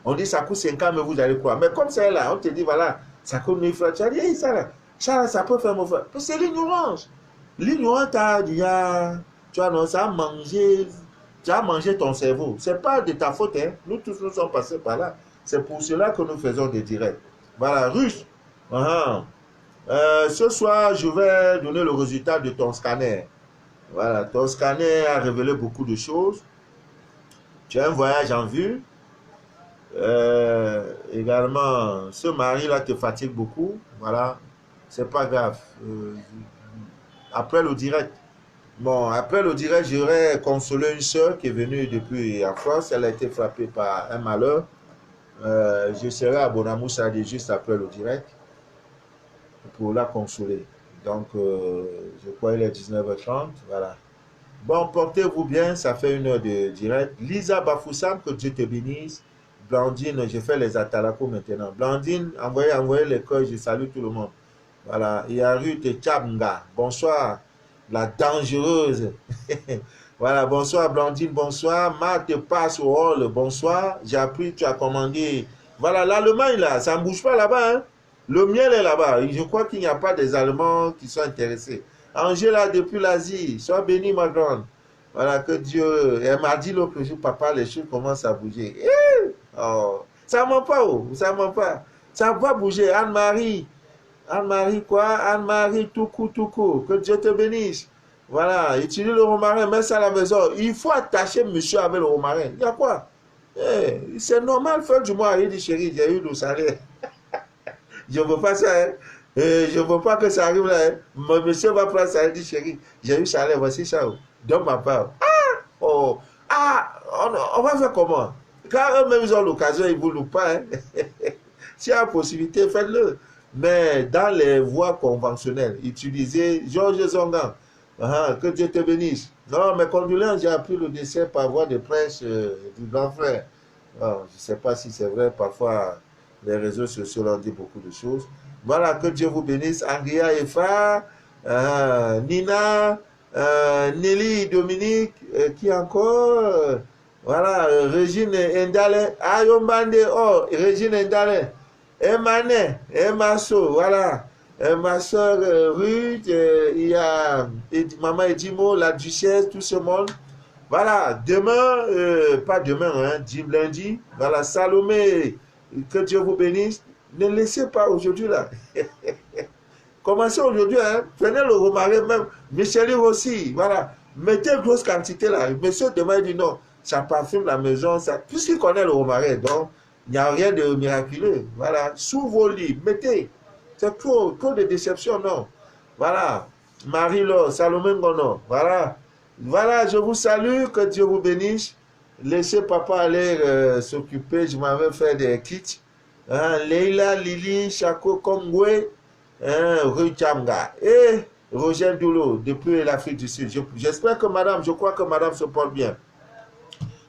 on dit ça coûte 5 ans, mais vous allez croire. Mais comme ça là, on te dit voilà, ça coûte 1000 francs. Tu as dit, hey, ça peut faire mon frère. C'est l'ignorance. L'ignorance, tu as non, ça a mangé, tu as mangé ton cerveau. Ce n'est pas de ta faute. Hein. Nous tous nous sommes passés par là. C'est pour cela que nous faisons des directs. Voilà, Russe. Ce soir, je vais donner le résultat de ton scanner. Voilà, ton scanner a révélé beaucoup de choses. Tu as un voyage en vue. Également, ce mari-là te fatigue beaucoup. Voilà, c'est pas grave. Après le direct, j'aurais consolé une soeur qui est venue depuis la France. Elle a été frappée par un malheur. Je serai à Bonamoussa juste après le direct pour la consoler. Donc, je crois qu'il est 19h30. Voilà. Bon, portez-vous bien, ça fait 1 heure de direct. Lisa Bafoussam, que Dieu te bénisse. Blandine, je fais les atalakos maintenant. Blandine, envoyez les cœurs, je salue tout le monde. Voilà, il y a Ruth Tchabnga. Bonsoir, la dangereuse. Voilà, bonsoir Blandine, bonsoir. Marthe passe au hall, bonsoir. J'ai appris, tu as commandé. Voilà, l'Allemagne là, ça ne bouge pas là-bas. Hein? Le miel est là-bas. Je crois qu'il n'y a pas des Allemands qui sont intéressés. Angela, depuis l'Asie, sois bénie, ma grande. Voilà, que Dieu. Elle m'a dit l'autre jour, papa, les choses commencent à bouger. Oh, ça ne ment pas, oh, ça ne ment pas. Ça va bouger. Anne-Marie quoi? Anne-Marie, tout coup. Que Dieu te bénisse. Voilà, utilise le romarin, mets ça à la maison. Il faut attacher monsieur avec le romarin. Il y a quoi? C'est normal, fin du mois, il dit, chérie, j'ai eu le salaire. Je ne veux pas ça, hein. Je ne veux pas que ça arrive là. Hein. Mon monsieur va prendre ça, il dit, chérie, j'ai eu le salaire, voici ça. Donc ma part. On va faire comment? Car eux-mêmes, ils ont l'occasion, ils ne vous louent pas. Hein. S'il y a la possibilité, faites-le. Mais dans les voies conventionnelles, utilisez Georges Zongan. Que Dieu te bénisse. Non, mes condoléances, j'ai appris le décès par voie de presse du grand frère. Alors, je ne sais pas si c'est vrai, parfois les réseaux sociaux ont dit beaucoup de choses. Voilà, que Dieu vous bénisse. Angria Efa, Nina, Nelly, Dominique, qui encore? Voilà, Régine Endale, Ayombande, oh, Régine Endale, Emane, Emaso, voilà. Ma soeur Ruth, il y a maman Edimo, la duchesse, tout ce monde. Voilà, demain, pas demain, hein, lundi, voilà, Salomé, que Dieu vous bénisse. Ne laissez pas aujourd'hui là. Commencez aujourd'hui, hein, prenez le romarin même, Michel aussi, voilà. Mettez une grosse quantité là. Monsieur demain il dit non, ça parfume la maison, ça. Puisqu'il connaît le romarin, donc il n'y a rien de miraculeux. Voilà, sous vos lits, mettez. C'est trop de déception, non. Voilà. Marie-Laure, Salomé Ngono. Voilà. Voilà, je vous salue, que Dieu vous bénisse. Laissez papa aller s'occuper, je m'avais fait des kits. Leila, Lili, Chako, Kongwe, Rue Tchamga. Et Roger Doulo, depuis l'Afrique du Sud. J'espère que madame, je crois que madame se porte bien.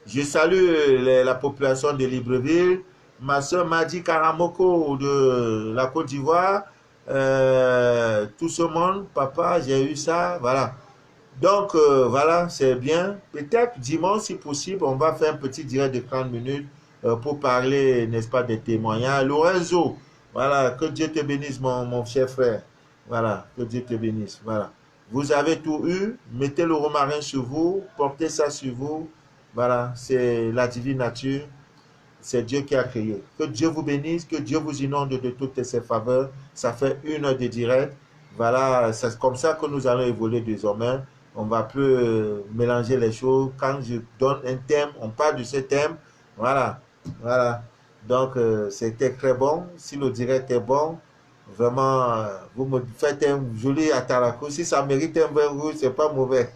Je salue la population de Libreville. Ma soeur Madi Karamoko de la Côte d'Ivoire, tout ce monde, papa, j'ai eu ça, voilà. Donc, voilà, c'est bien. Peut-être dimanche, si possible, on va faire un petit direct de 30 minutes pour parler, n'est-ce pas, des témoignages. Lorenzo, voilà, que Dieu te bénisse, mon cher frère. Voilà, que Dieu te bénisse, voilà. Vous avez tout eu, mettez le romarin sur vous, portez ça sur vous. Voilà, c'est la divine nature. C'est Dieu qui a créé. Que Dieu vous bénisse, que Dieu vous inonde de toutes ses faveurs. Ça fait 1 heure de direct. Voilà, c'est comme ça que nous allons évoluer désormais. On ne va plus mélanger les choses. Quand je donne un thème, on parle de ce thème. Voilà, voilà. Donc, c'était très bon. Si le direct est bon, vraiment, vous me faites un joli ataraku. Si ça mérite un vin rouge, c'est pas mauvais.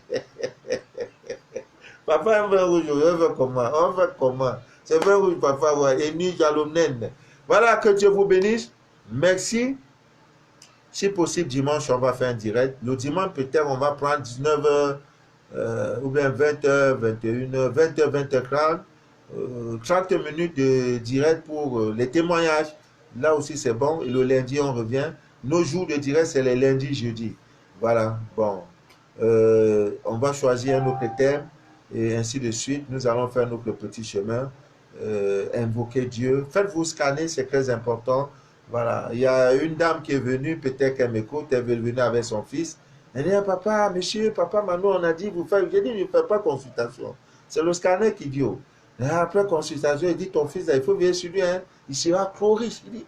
Papa, un vin rouge, on veut comment? On veut comment? C'est vin rouge, papa, ouais. Et ni jalomnen. Voilà, que Dieu vous bénisse. Merci. Si possible, dimanche, on va faire un direct. Le dimanche, peut-être, on va prendre 19h ou bien 20h, 21h, 20h, 20h30. 30 minutes de direct pour les témoignages. Là aussi, c'est bon. Et le lundi, on revient. Nos jours de direct, c'est les lundis, jeudi. Voilà. Bon. On va choisir un autre thème et ainsi de suite. Nous allons faire notre petit chemin. Invoquer Dieu. Faites-vous scanner, c'est très important. Voilà. Il y a une dame qui est venue, peut-être qu'elle m'écoute, elle veut venir avec son fils. Elle dit, ah, papa, monsieur, papa, Manon, on a dit, vous faites. J'ai dit, ne faites pas consultation. C'est le scanner qui dit, oh. Et après consultation, il dit, ton fils, il faut venir sur lui, hein. Il sera trop riche. Il dit,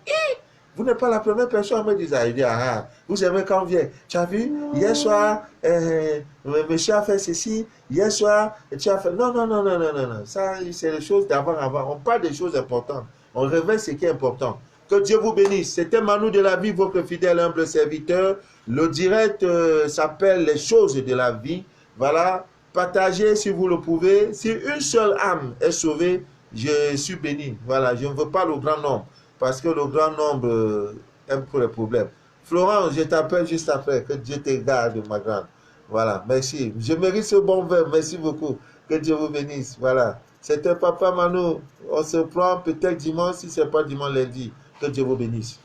vous n'êtes pas la première personne à me dire ça. Il dit, ah, vous aimez quand on vient. Tu as vu, hier soir, monsieur a fait ceci, hier soir, tu as fait. Non, non, non, non, non, non, non. Ça, c'est les choses d'avant, avant. On parle des choses importantes. On révèle ce qui est important. Que Dieu vous bénisse. C'était Manu de la vie, votre fidèle humble serviteur. Le direct s'appelle les choses de la vie. Voilà. Partagez si vous le pouvez. Si une seule âme est sauvée, je suis béni. Voilà. Je ne veux pas le grand nombre. Parce que le grand nombre aime pour les problèmes. Florent, je t'appelle juste après. Que Dieu te garde, ma grande. Voilà. Merci. Je mérite ce bon verbe. Merci beaucoup. Que Dieu vous bénisse. Voilà. C'était Papa Manu. On se prend peut-être dimanche, si ce n'est pas dimanche, lundi. Que Dieu vous bénisse.